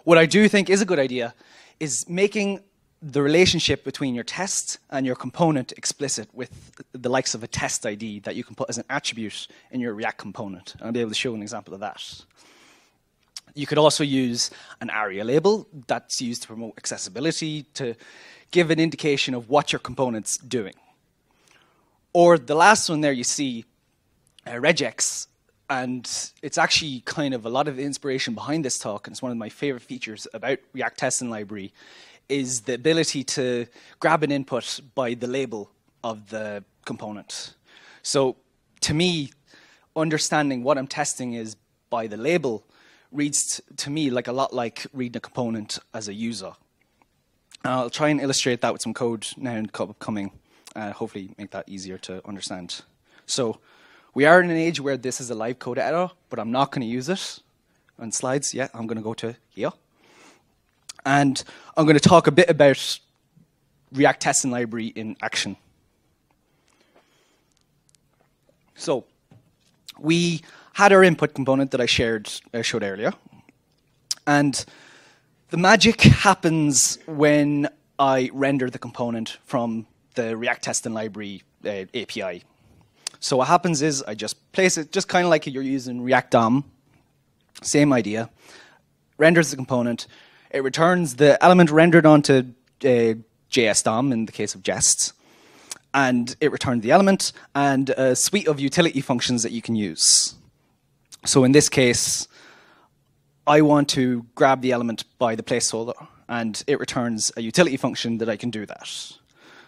What I do think is a good idea is making the relationship between your test and your component explicit with the likes of a test ID that you can put as an attribute in your React component. And I'll be able to show an example of that. You could also use an ARIA label that's used to promote accessibility, to give an indication of what your component's doing. Or the last one there you see, regex, and it's actually kind of a lot of the inspiration behind this talk, and it's one of my favorite features about React Testing Library, is the ability to grab an input by the label of the component. So to me, understanding what I'm testing is by the label reads to me like a lot like reading a component as a user. I'll try and illustrate that with some code now and upcoming, hopefully make that easier to understand. So we are in an age where this is a live code editor, but I'm not going to use it. On slides, yeah, I'm going to go to here. And I'm going to talk a bit about React Testing Library in action. So we had our input component that I showed earlier. And the magic happens when I render the component from the React Testing Library API. So what happens is I just place it, just kind of like you're using React DOM, same idea, renders the component. It returns the element rendered onto JS DOM in the case of Jests, and it returned the element and a suite of utility functions that you can use. So in this case, I want to grab the element by the placeholder, and it returns a utility function that I can do that.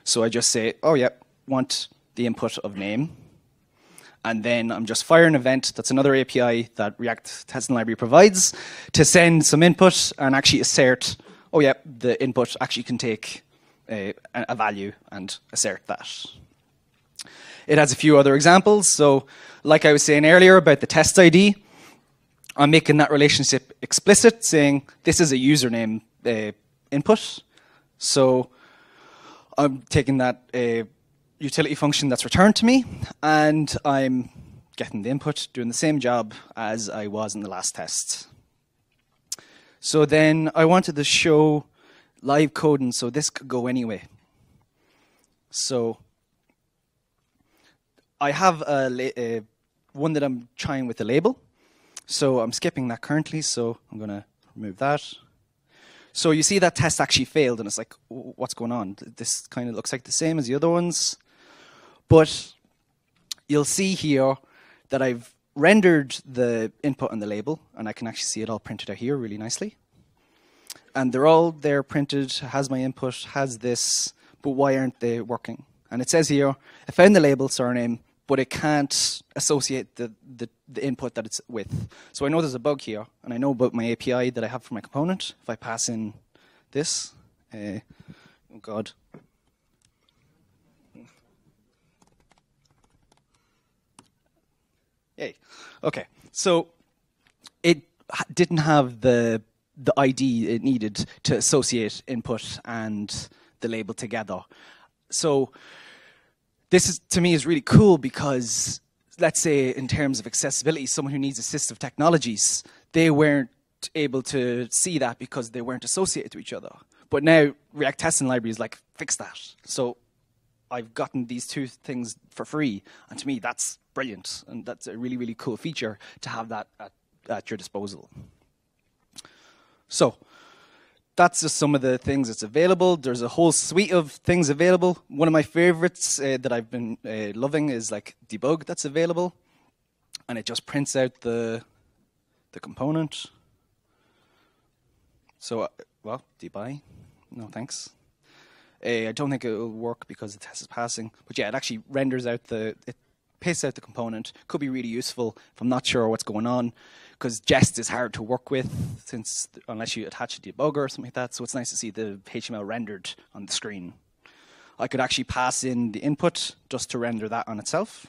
So I just say, oh yeah, want the input of name. And then I'm just firing an event. That's another API that React Testing Library provides to send some input and actually assert, oh yeah, the input actually can take a value and assert that. It has a few other examples. So like I was saying earlier about the test ID, I'm making that relationship explicit, saying this is a username input. So I'm taking that utility function that's returned to me, and I'm getting the input, doing the same job as I was in the last test. So then I wanted to show live coding, so this could go anyway. So I have one that I'm trying with a label. So I'm skipping that currently, so I'm going to remove that. So you see that test actually failed, and it's like, what's going on? This kind of looks like the same as the other ones. But you'll see here that I've rendered the input and the label, and I can actually see it all printed out here really nicely. And they're all there printed, has my input, has this, but why aren't they working? And it says here, I found the label surname, but it can't associate the input that it's with. So I know there's a bug here, and I know about my API that I have for my component. If I pass in this, oh God. Yay. Okay, so it didn't have the ID it needed to associate input and the label together. So this is, to me, is really cool because, let's say, in terms of accessibility, someone who needs assistive technologies, they weren't able to see that because they weren't associated to each other. But now React testing libraries like fix that. So I've gotten these two things for free, and to me that's brilliant, and that's a really, really cool feature to have that at your disposal. So that's just some of the things that's available. There's a whole suite of things available. One of my favorites that I've been loving is like debug that's available, and it just prints out the component. So, well, debug, no thanks. I don't think it will work because the test is passing. But yeah, it actually renders out it pastes out the component. Could be really useful if I'm not sure what's going on, because Jest is hard to work with unless you attach a debugger or something like that. So it's nice to see the HTML rendered on the screen. I could actually pass in the input just to render that on itself,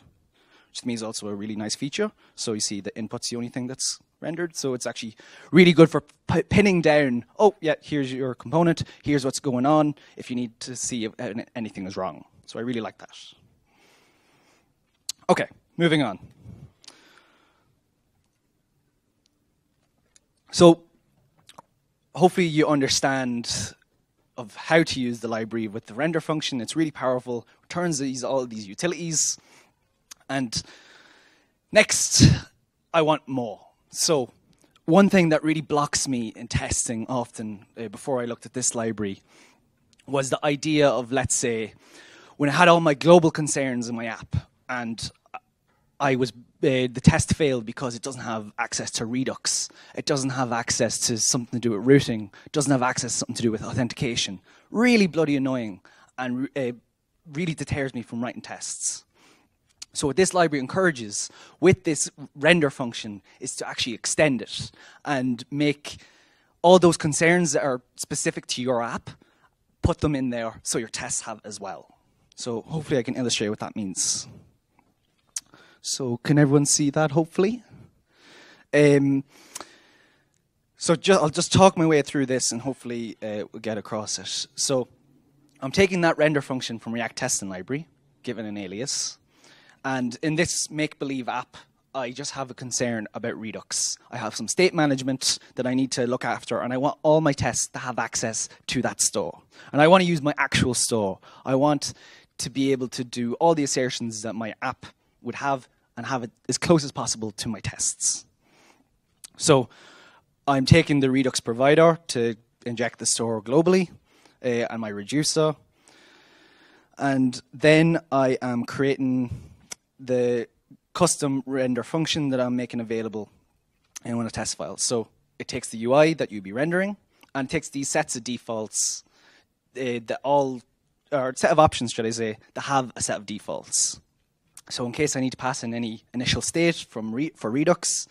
which to me is also a really nice feature. So you see the input's the only thing that's rendered. So it's actually really good for pinning down, oh, yeah, here's your component, here's what's going on, if you need to see if anything is wrong. So I really like that. Okay, moving on. So hopefully you understand of how to use the library with the render function. It's really powerful, returns all these utilities. And next, I want more. So one thing that really blocks me in testing often before I looked at this library was the idea of, let's say, when I had all my global concerns in my app and the test failed because it doesn't have access to Redux, it doesn't have access to something to do with routing, it doesn't have access to something to do with authentication. Really bloody annoying, and really deters me from writing tests. So what this library encourages with this render function is to actually extend it and make all those concerns that are specific to your app, put them in there so your tests have as well. So hopefully I can illustrate what that means. So can everyone see that, hopefully? I'll just talk my way through this and hopefully we'll get across it. So I'm taking that render function from React testing library, given an alias. And in this make-believe app, I just have a concern about Redux. I have some state management that I need to look after, and I want all my tests to have access to that store. And I want to use my actual store. I want to be able to do all the assertions that my app would have and have it as close as possible to my tests. So I'm taking the Redux provider to inject the store globally and my reducer. And then I am creating the custom render function that I'm making available in one of the test files. So it takes the UI that you'd be rendering, and it takes these sets of defaults or set of options, should I say, that have a set of defaults. So in case I need to pass in any initial state for Redux,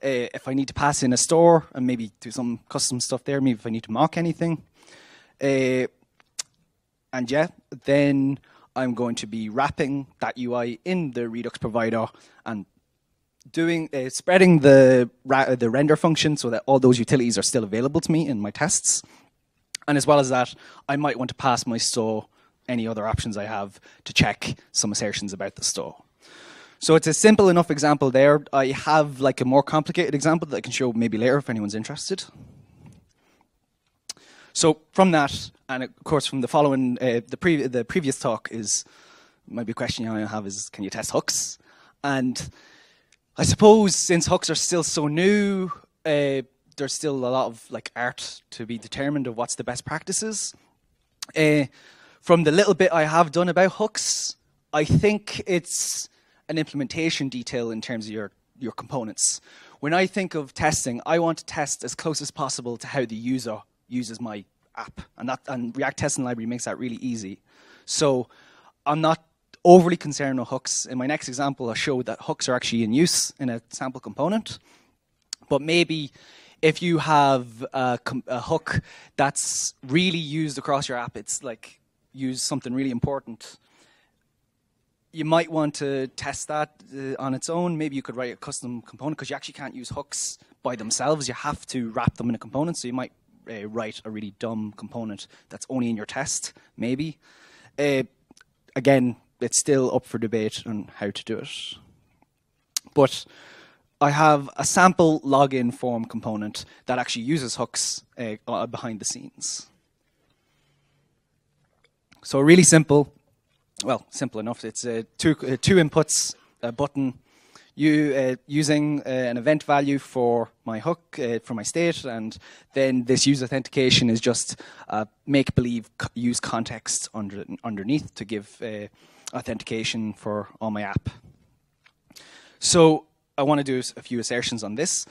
if I need to pass in a store and maybe do some custom stuff there, maybe if I need to mock anything, and yeah, then I'm going to be wrapping that UI in the Redux provider and spreading the render function so that all those utilities are still available to me in my tests. And as well as that, I might want to pass my store any other options I have to check some assertions about the store. So it's a simple enough example there. I have like a more complicated example that I can show maybe later if anyone's interested. So from that, and of course from the following, the previous talk is, maybe a question I have is, can you test hooks? And I suppose since hooks are still so new, there's still a lot of like art to be determined of what's the best practices. From the little bit I have done about hooks, I think it's an implementation detail in terms of your components. When I think of testing, I want to test as close as possible to how the user uses my app. And React Testing Library makes that really easy. So I'm not overly concerned with hooks. In my next example, I'll show that hooks are actually in use in a sample component. But maybe if you have a hook that's really used across your app, it's like use something really important, you might want to test that on its own. Maybe you could write a custom component because you actually can't use hooks by themselves. You have to wrap them in a component. So you might write a really dumb component that's only in your test, maybe. Again, it's still up for debate on how to do it. But I have a sample login form component that actually uses hooks behind the scenes. So really simple. Well, simple enough. It's two inputs, a button, using an event value for my hook, for my state, and then this use authentication is just make-believe use context underneath to give authentication for all my app. So I want to do a few assertions on this.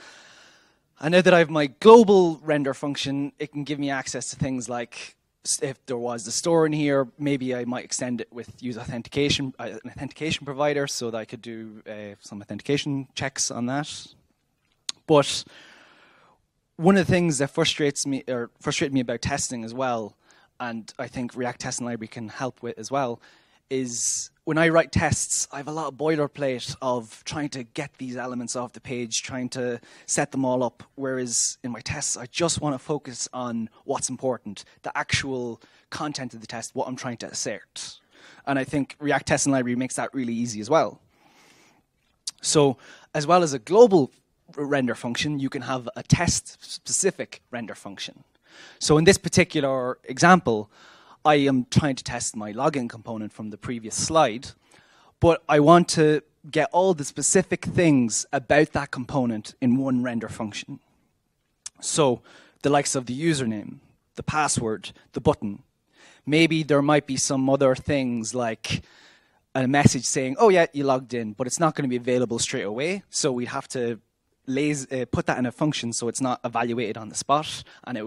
And now that I have my global render function, it can give me access to things like, if there was the store in here, maybe I might extend it with use authentication, an authentication provider, so that I could do some authentication checks on that. But one of the things that frustrated me about testing as well, and I think React Testing Library can help with as well, is when I write tests, I have a lot of boilerplate of trying to get these elements off the page, trying to set them all up, whereas in my tests, I just want to focus on what's important, the actual content of the test, what I'm trying to assert. And I think React Testing Library makes that really easy as well. So as well as a global render function, you can have a test-specific render function. So in this particular example, I am trying to test my login component from the previous slide, but I want to get all the specific things about that component in one render function. So the likes of the username, the password, the button. Maybe there might be some other things like a message saying, oh yeah, you logged in, but it's not going to be available straight away. So we'd have to put that in a function so it's not evaluated on the spot, and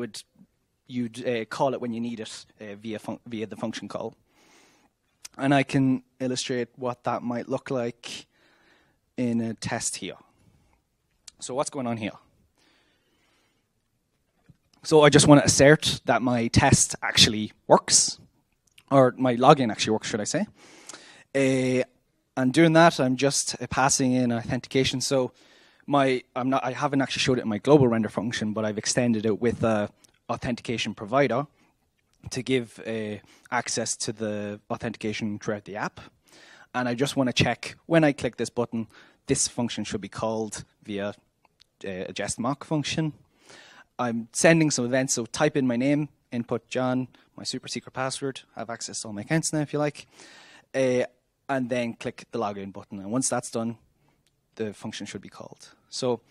you'd call it when you need it via the function call. And I can illustrate what that might look like in a test here. So what's going on here? So I just want to assert that my test actually works, or my login actually works, should I say. And doing that, I'm just passing in authentication. So I haven't actually showed it in my global render function, but I've extended it with a authentication provider to give access to the authentication throughout the app. And I just want to check when I click this button, this function should be called via a jest mock function. I'm sending some events, so type in my name, input John, my super secret password, have access to all my accounts now if you like, and then click the login button. And once that's done, the function should be called. So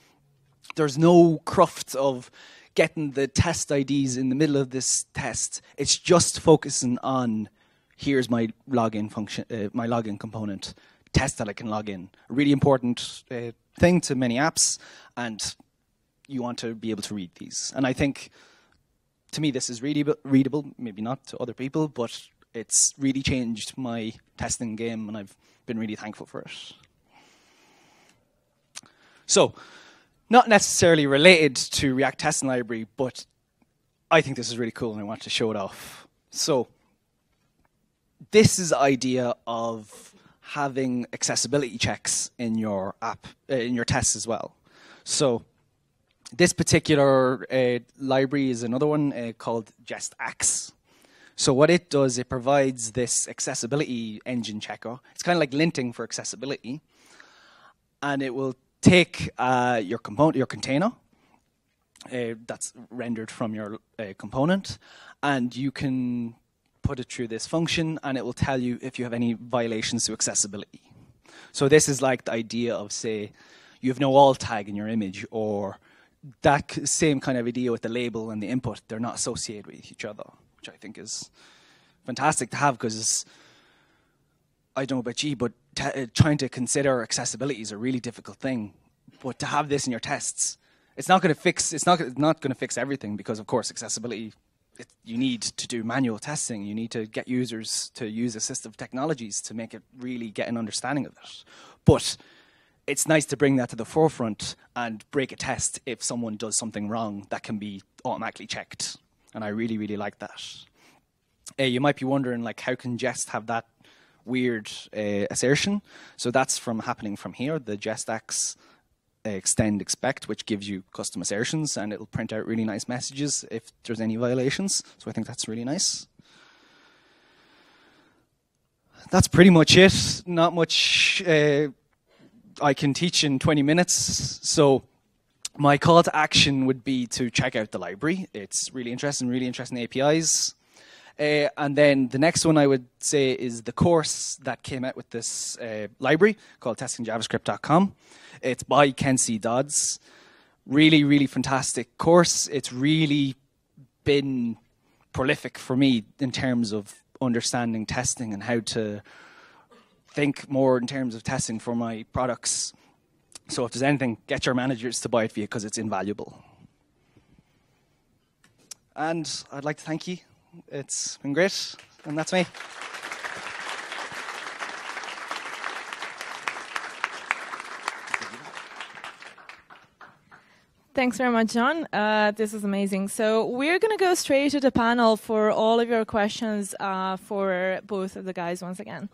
there's no cruft of getting the test IDs in the middle of this test. It's just focusing on, here's my login function, my login component, test that I can log in. A really important thing to many apps, and you want to be able to read these. And I think, to me, this is readable, maybe not to other people, but it's really changed my testing game, and I've been really thankful for it. So, not necessarily related to React Testing Library, but I think this is really cool and I want to show it off. So this is the idea of having accessibility checks in your app, in your tests as well. So this particular library is another one called JestAx. So what it does, it provides this accessibility engine checker. It's kind of like linting for accessibility. And it will take your container that's rendered from your component, and you can put it through this function, and it will tell you if you have any violations to accessibility. So this is like the idea of, say, you have no alt tag in your image, or that same kind of idea with the label and the input. They're not associated with each other, which I think is fantastic to have, because I don't know about you, but trying to consider accessibility is a really difficult thing. But to have this in your tests, it's not going to fix. It's not going to fix everything, because of course accessibility, you need to do manual testing. You need to get users to use assistive technologies to make it really get an understanding of it. But it's nice to bring that to the forefront and break a test if someone does something wrong that can be automatically checked. And I really, really like that. You might be wondering, like, how can Jest have that weird assertion? So that's happening from here, the JestAx extend expect, which gives you custom assertions, and it'll print out really nice messages if there's any violations. So I think that's really nice. That's pretty much it. Not much I can teach in 20 minutes. So my call to action would be to check out the library. It's really interesting APIs. And then the next one I would say is the course that came out with this library called testingjavascript.com. It's by Ken C. Dodds. Really, really fantastic course. It's really been prolific for me in terms of understanding testing and how to think more in terms of testing for my products. So if there's anything, get your managers to buy it for you, because it's invaluable. And I'd like to thank you. It's been great, and that's me. Thanks very much, John. This is amazing. So we're going to go straight to the panel for all of your questions for both of the guys once again.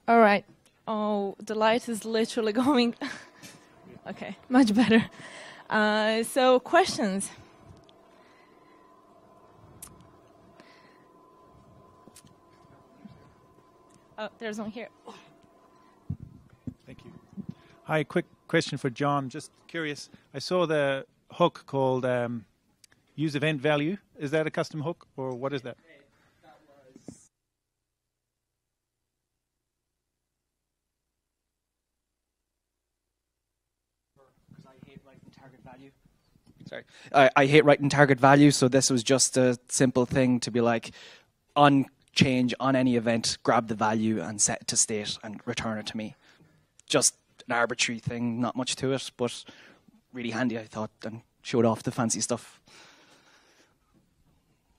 All right. Oh, the light is literally going. Okay, much better. So questions. Oh, there's one here. Thank you. Hi, quick question for John. Just curious. I saw the hook called use event value. Is that a custom hook, or what is that? Sorry, I hate writing target value, so this was just a simple thing to be like, on change on any event, grab the value and set it to state and return it to me. Just an arbitrary thing, not much to it, but really handy, I thought, and showed off the fancy stuff.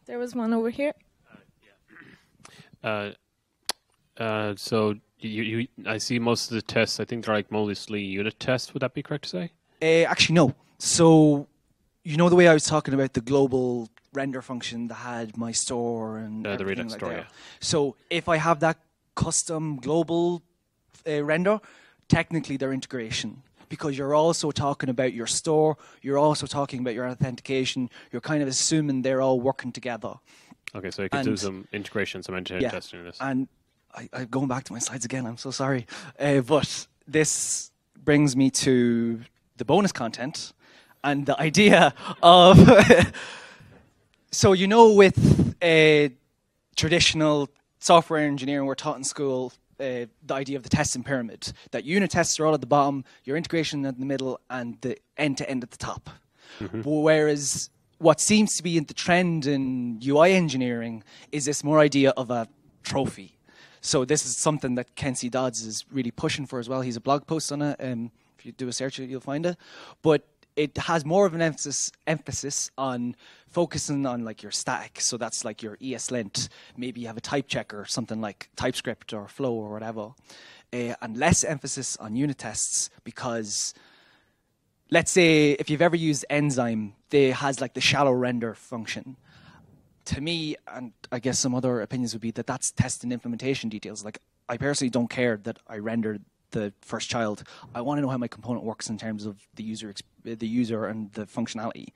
There was one over here. So I see most of the tests, I think they're like mostly unit tests. Would that be correct to say? Actually, no. So, you know the way I was talking about the global render function that had my store and the Redux like store, that. yeah. So if I have that custom global render, technically they're integration, because you're also talking about your store, you're also talking about your authentication, you're kind of assuming they're all working together. Okay, so you could do some integration, some end-to-end testing in this. And I'm going back to my slides again, I'm so sorry. But this brings me to the bonus content and the idea of... So, you know, with traditional software engineering, we're taught in school the idea of the testing pyramid, that unit tests are all at the bottom, your integration at the middle, and the end-to-end at the top. Mm-hmm. Whereas what seems to be in the trend in UI engineering is this more idea of a trophy. So this is something that Kenzie Dodds is really pushing for as well. He's a blog post on it. If you do a search, you'll find it. But it has more of an emphasis on focusing on like your static. So that's like your ESLint. Maybe you have a type checker, something like TypeScript or Flow or whatever. And less emphasis on unit tests, because let's say if you've ever used Enzyme, it has like the shallow render function. To me, and I guess some other opinions would be that that's test and implementation details. Like, I personally don't care that I rendered the first child. I want to know how my component works in terms of the user and the functionality.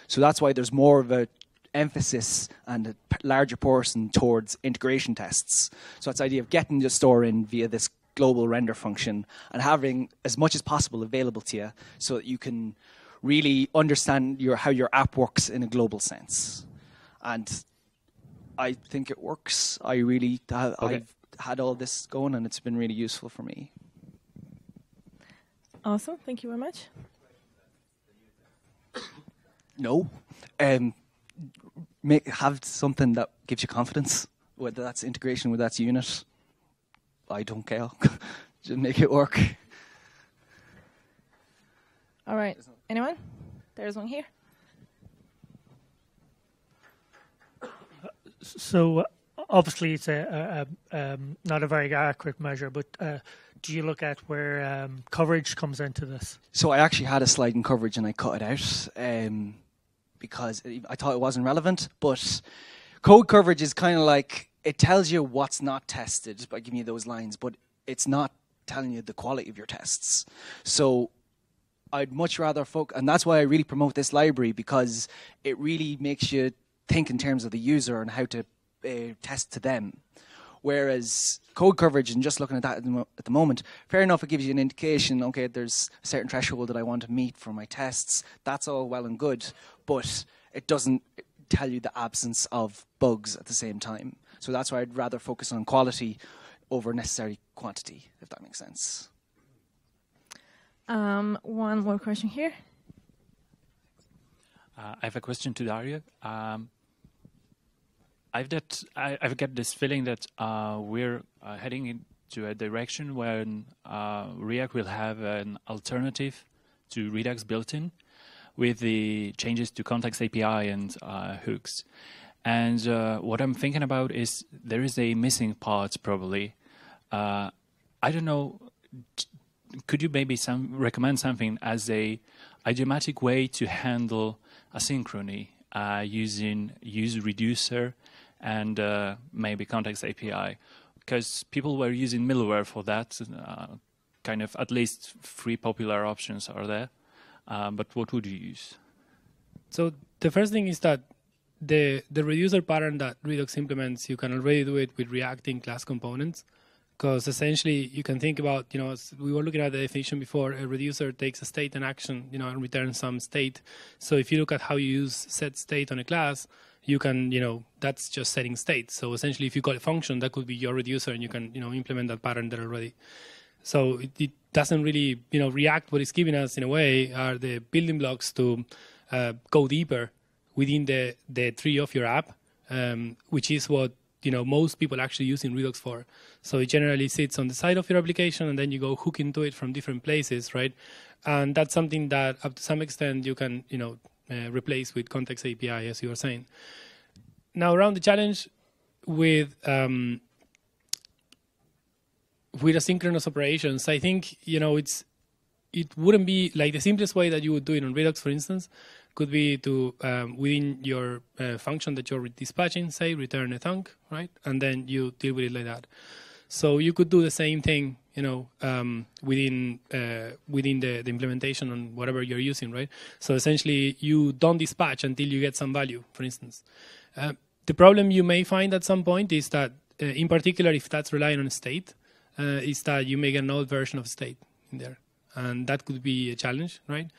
So that's why there's more of a emphasis and a larger portion towards integration tests. So it's the idea of getting the store in via this global render function and having as much as possible available to you so that you can really understand how your app works in a global sense. And I think it works. I've had all this going, and it's been really useful for me. Awesome. Thank you very much. No. Have something that gives you confidence, whether that's integration, whether that's unit. I don't care. Just make it work. All right. Anyone? There's one here. So obviously it's not a very accurate measure, but do you look at where coverage comes into this? So I actually had a slide in coverage and I cut it out because I thought it wasn't relevant. But code coverage is kind of like, it tells you what's not tested by giving you those lines, but it's not telling you the quality of your tests. So I'd much rather focus, and that's why I really promote this library, because it really makes you think in terms of the user and how to test to them. Whereas code coverage and just looking at that at the moment, fair enough, it gives you an indication, okay, there's a certain threshold that I want to meet for my tests. That's all well and good, but it doesn't tell you the absence of bugs at the same time. So that's why I'd rather focus on quality over necessary quantity, if that makes sense. One more question here. I have a question to Dario. I've got this feeling that we're heading into a direction where React will have an alternative to Redux built-in with the changes to Context API and hooks. And what I'm thinking about is there is a missing part probably. I don't know, could you maybe recommend something as a idiomatic way to handle asynchrony using use reducer and maybe Context API? Because people were using middleware for that. Kind of at least 3 popular options are there. But what would you use? So the first thing is that the reducer pattern that Redux implements, you can already do it with React in class components. Because essentially you can think about, as we were looking at the definition before, a reducer takes a state and action, and returns some state. So if you look at how you use set state on a class, you can, that's just setting state. So essentially if you call a function, that could be your reducer, and you can, implement that pattern there already. So it doesn't really, React, what it's giving us in a way are the building blocks to go deeper within the tree of your app, which is what most people actually using Redux for. So it generally sits on the side of your application, and then you go hook into it from different places, right? And that's something that, up to some extent, you can replace with Context API, as you were saying. Now, around the challenge with asynchronous operations, I think it wouldn't be like the simplest way that you would do it on Redux, for instance, could be to, within your function that you're dispatching, say, return a thunk, right? And then you deal with it like that. So you could do the same thing, within the implementation on whatever you're using, right? So essentially, you don't dispatch until you get some value, for instance. The problem you may find at some point is that, in particular, if that's relying on state, is that you make an old version of state in there. And that could be a challenge, right?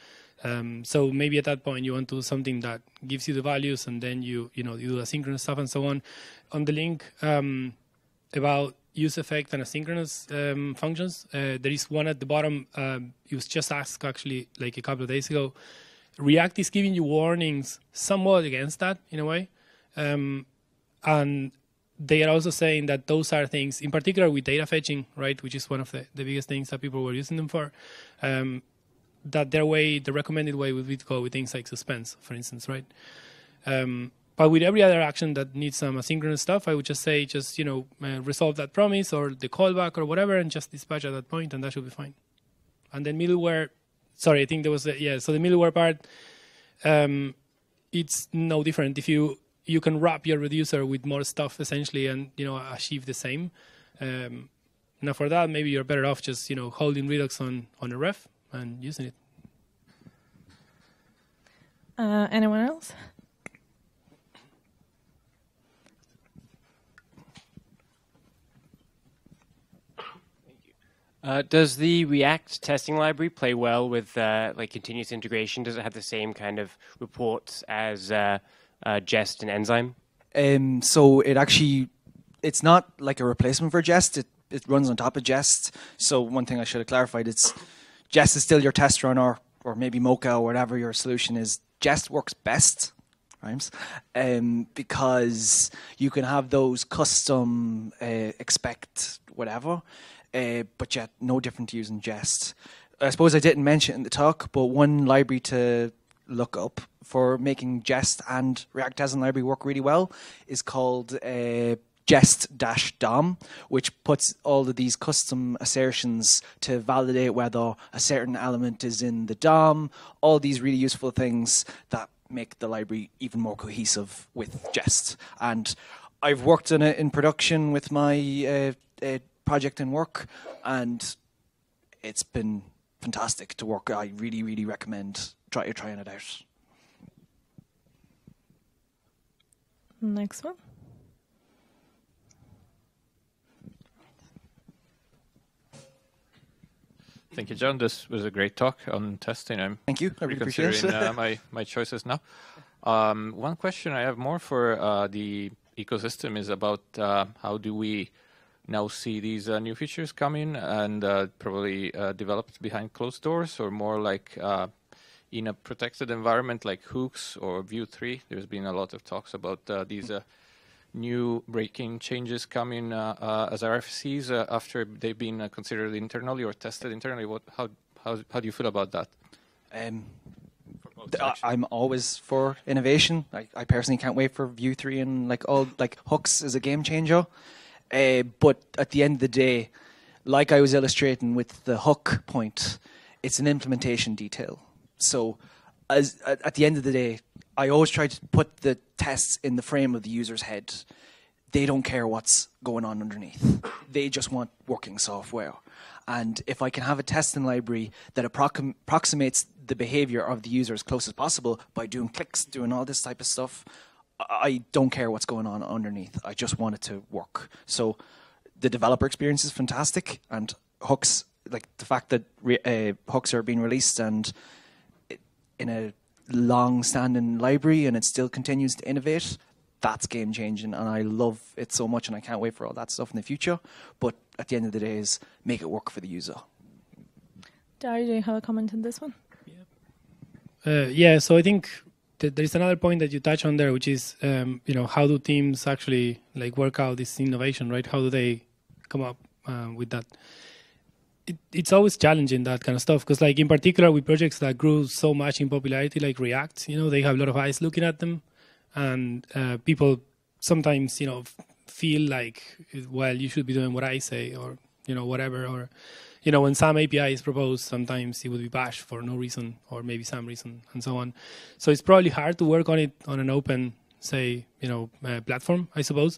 So maybe at that point you want to do something that gives you the values, and then you do asynchronous stuff and so on. On the link about use effect and asynchronous functions, there is one at the bottom. It was just asked actually like a couple of days ago. React is giving you warnings somewhat against that in a way, and they are also saying that those are things, in particular with data fetching, right, which is one of the biggest things that people were using them for, that the recommended way would be to go with things like suspense, for instance, right? But with every other action that needs some asynchronous stuff, I would just say, resolve that promise or the callback or whatever, and just dispatch at that point, and that should be fine. And then middleware, sorry, I think there was, so the middleware part, it's no different. If you can wrap your reducer with more stuff, essentially, and, achieve the same. Now for that, maybe you're better off just, holding Redux on a ref and using it. Anyone else? Does the React testing library play well with like continuous integration? Does it have the same kind of reports as Jest and Enzyme? So it's not like a replacement for Jest. It runs on top of Jest. So one thing I should have clarified, Jest is still your test runner, or maybe Mocha or whatever your solution is. Jest works best, rhymes, because you can have those custom expect whatever, but yet no different to using Jest. I suppose I didn't mention it in the talk, but one library to look up for making Jest and React Testing library work really well is called Jest-DOM, which puts all of these custom assertions to validate whether a certain element is in the DOM, all these really useful things that make the library even more cohesive with Jest. And I've worked on it in production with my project and work, and it's been fantastic to work. I really, really recommend trying it out. Next one. Thank you, John. This was a great talk on testing. Thank you. I really appreciate it. my choices now. One question I have more for the ecosystem is about how do we now see these new features coming and probably developed behind closed doors, or more like in a protected environment like Hooks or Vue 3. There's been a lot of talks about these new breaking changes coming as RFCs after they've been considered internally or tested internally. How do you feel about that? I'm always for innovation. I personally can't wait for Vue 3 and Hooks is a game changer. But at the end of the day, like I was illustrating with the hook point, it's an implementation detail. So at the end of the day, I always try to put the tests in the frame of the user's head. They don't care what's going on underneath. They just want working software. And if I can have a testing library that approximates the behavior of the user as close as possible by doing clicks, doing all this type of stuff, I don't care what's going on underneath. I just want it to work. So the developer experience is fantastic, and hooks, like the fact that hooks are being released and in a long-standing library and it still continues to innovate, that's game-changing, and I love it so much, and I can't wait for all that stuff in the future. But at the end of the day, is make it work for the user. Dario, do you have a comment on this one? So I think there is another point that you touch on there, which is how do teams actually work out this innovation, right? How do they come up with that? It's always challenging, that kind of stuff, because in particular with projects that grew so much in popularity, like React, they have a lot of eyes looking at them, and people sometimes feel like, well, you should be doing what I say, or whatever, or when some API is proposed, sometimes it would be bashed for no reason, or maybe some reason, and so on. So it's probably hard to work on it on an open, platform, I suppose.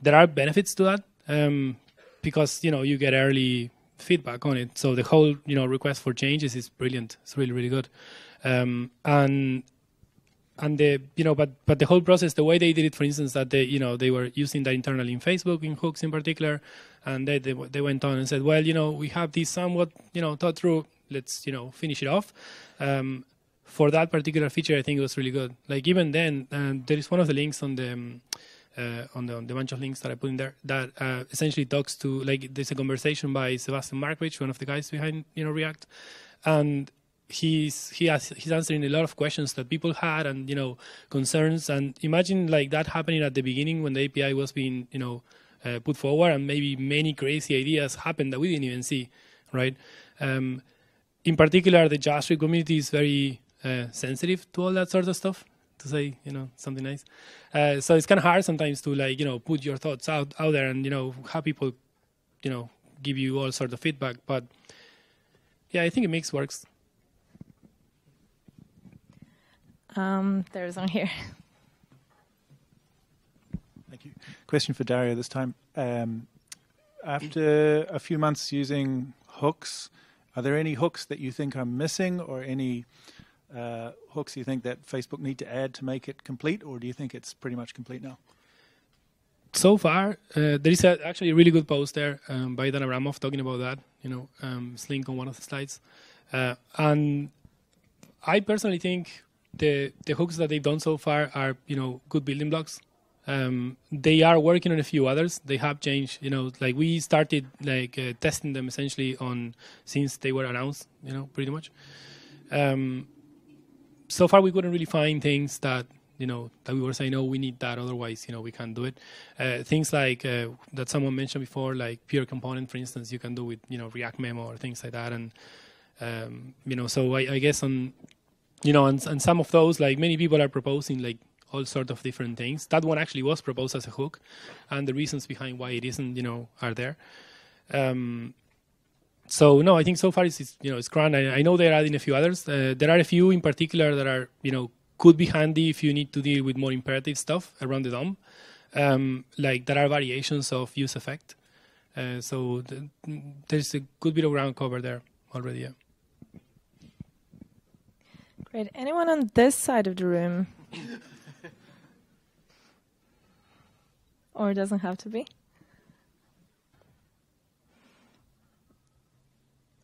There are benefits to that, because you get early feedback on it. So the whole request for changes is brilliant. It's really, really good. And the but the whole process, the way they did it, for instance, that they were using that internally in Facebook, in Hooks in particular, and they went on and said, well, we have this somewhat thought through. Let's finish it off. For that particular feature, I think it was really good. Even then, there is one of the links on the bunch of links that I put in there that essentially talks to, there's a conversation by Sebastian Markovich, one of the guys behind React, and he's answering a lot of questions that people had and concerns. And imagine like that happening at the beginning when the API was being put forward, and maybe many crazy ideas happened that we didn't even see, right? In particular, the JavaScript community is very sensitive to all that sort of stuff, to say something nice. So it's kind of hard sometimes to like put your thoughts out there and have people give you all sorts of feedback. But yeah, I think it makes works. There's one here. Thank you. Question for Dario this time. After a few months using hooks, are there any hooks that you think are missing, or any hooks you think that Facebook need to add to make it complete, or do you think it's pretty much complete now? So far, there is actually a really good post there by Dan Abramov talking about that. It's linked on one of the slides. And I personally think the hooks that they've done so far are good building blocks. They are working on a few others. They have changed. Like we started like testing them essentially since they were announced. Pretty much. So far, we couldn't really find things that that we were saying, we need that, otherwise, we can't do it. Things like that someone mentioned before, like pure component, for instance, you can do with React Memo or things like that. And so I guess on some of those, like many people are proposing like all sorts of different things. That one actually was proposed as a hook, and the reasons behind why it isn't, are there. So no, I think so far it's grand. I know they're adding a few others. There are a few in particular that are could be handy if you need to deal with more imperative stuff around the DOM. Like there are variations of use effect. So there's a good bit of ground covered there already. Yeah. Great. Anyone on this side of the room? Or it doesn't have to be?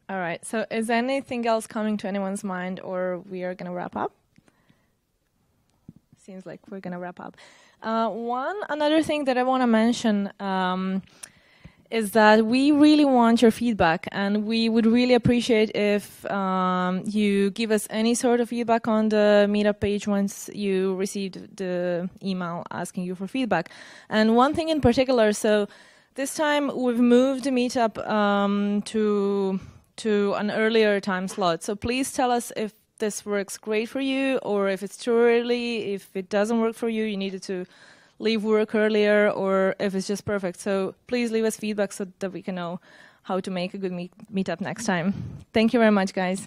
All right. So is anything else coming to anyone's mind, or we are going to wrap up? Seems like we're going to wrap up. Another thing that I want to mention is that we really want your feedback, and we would really appreciate if you give us any sort of feedback on the meetup page once you received the email asking you for feedback. And one thing in particular, so this time we've moved the meetup to an earlier time slot. So please tell us if this works great for you, or if it's too early. If it doesn't work for you, you needed to leave work earlier, or if it's just perfect. So please leave us feedback so that we can know how to make a good meetup next time. Thank you very much, guys.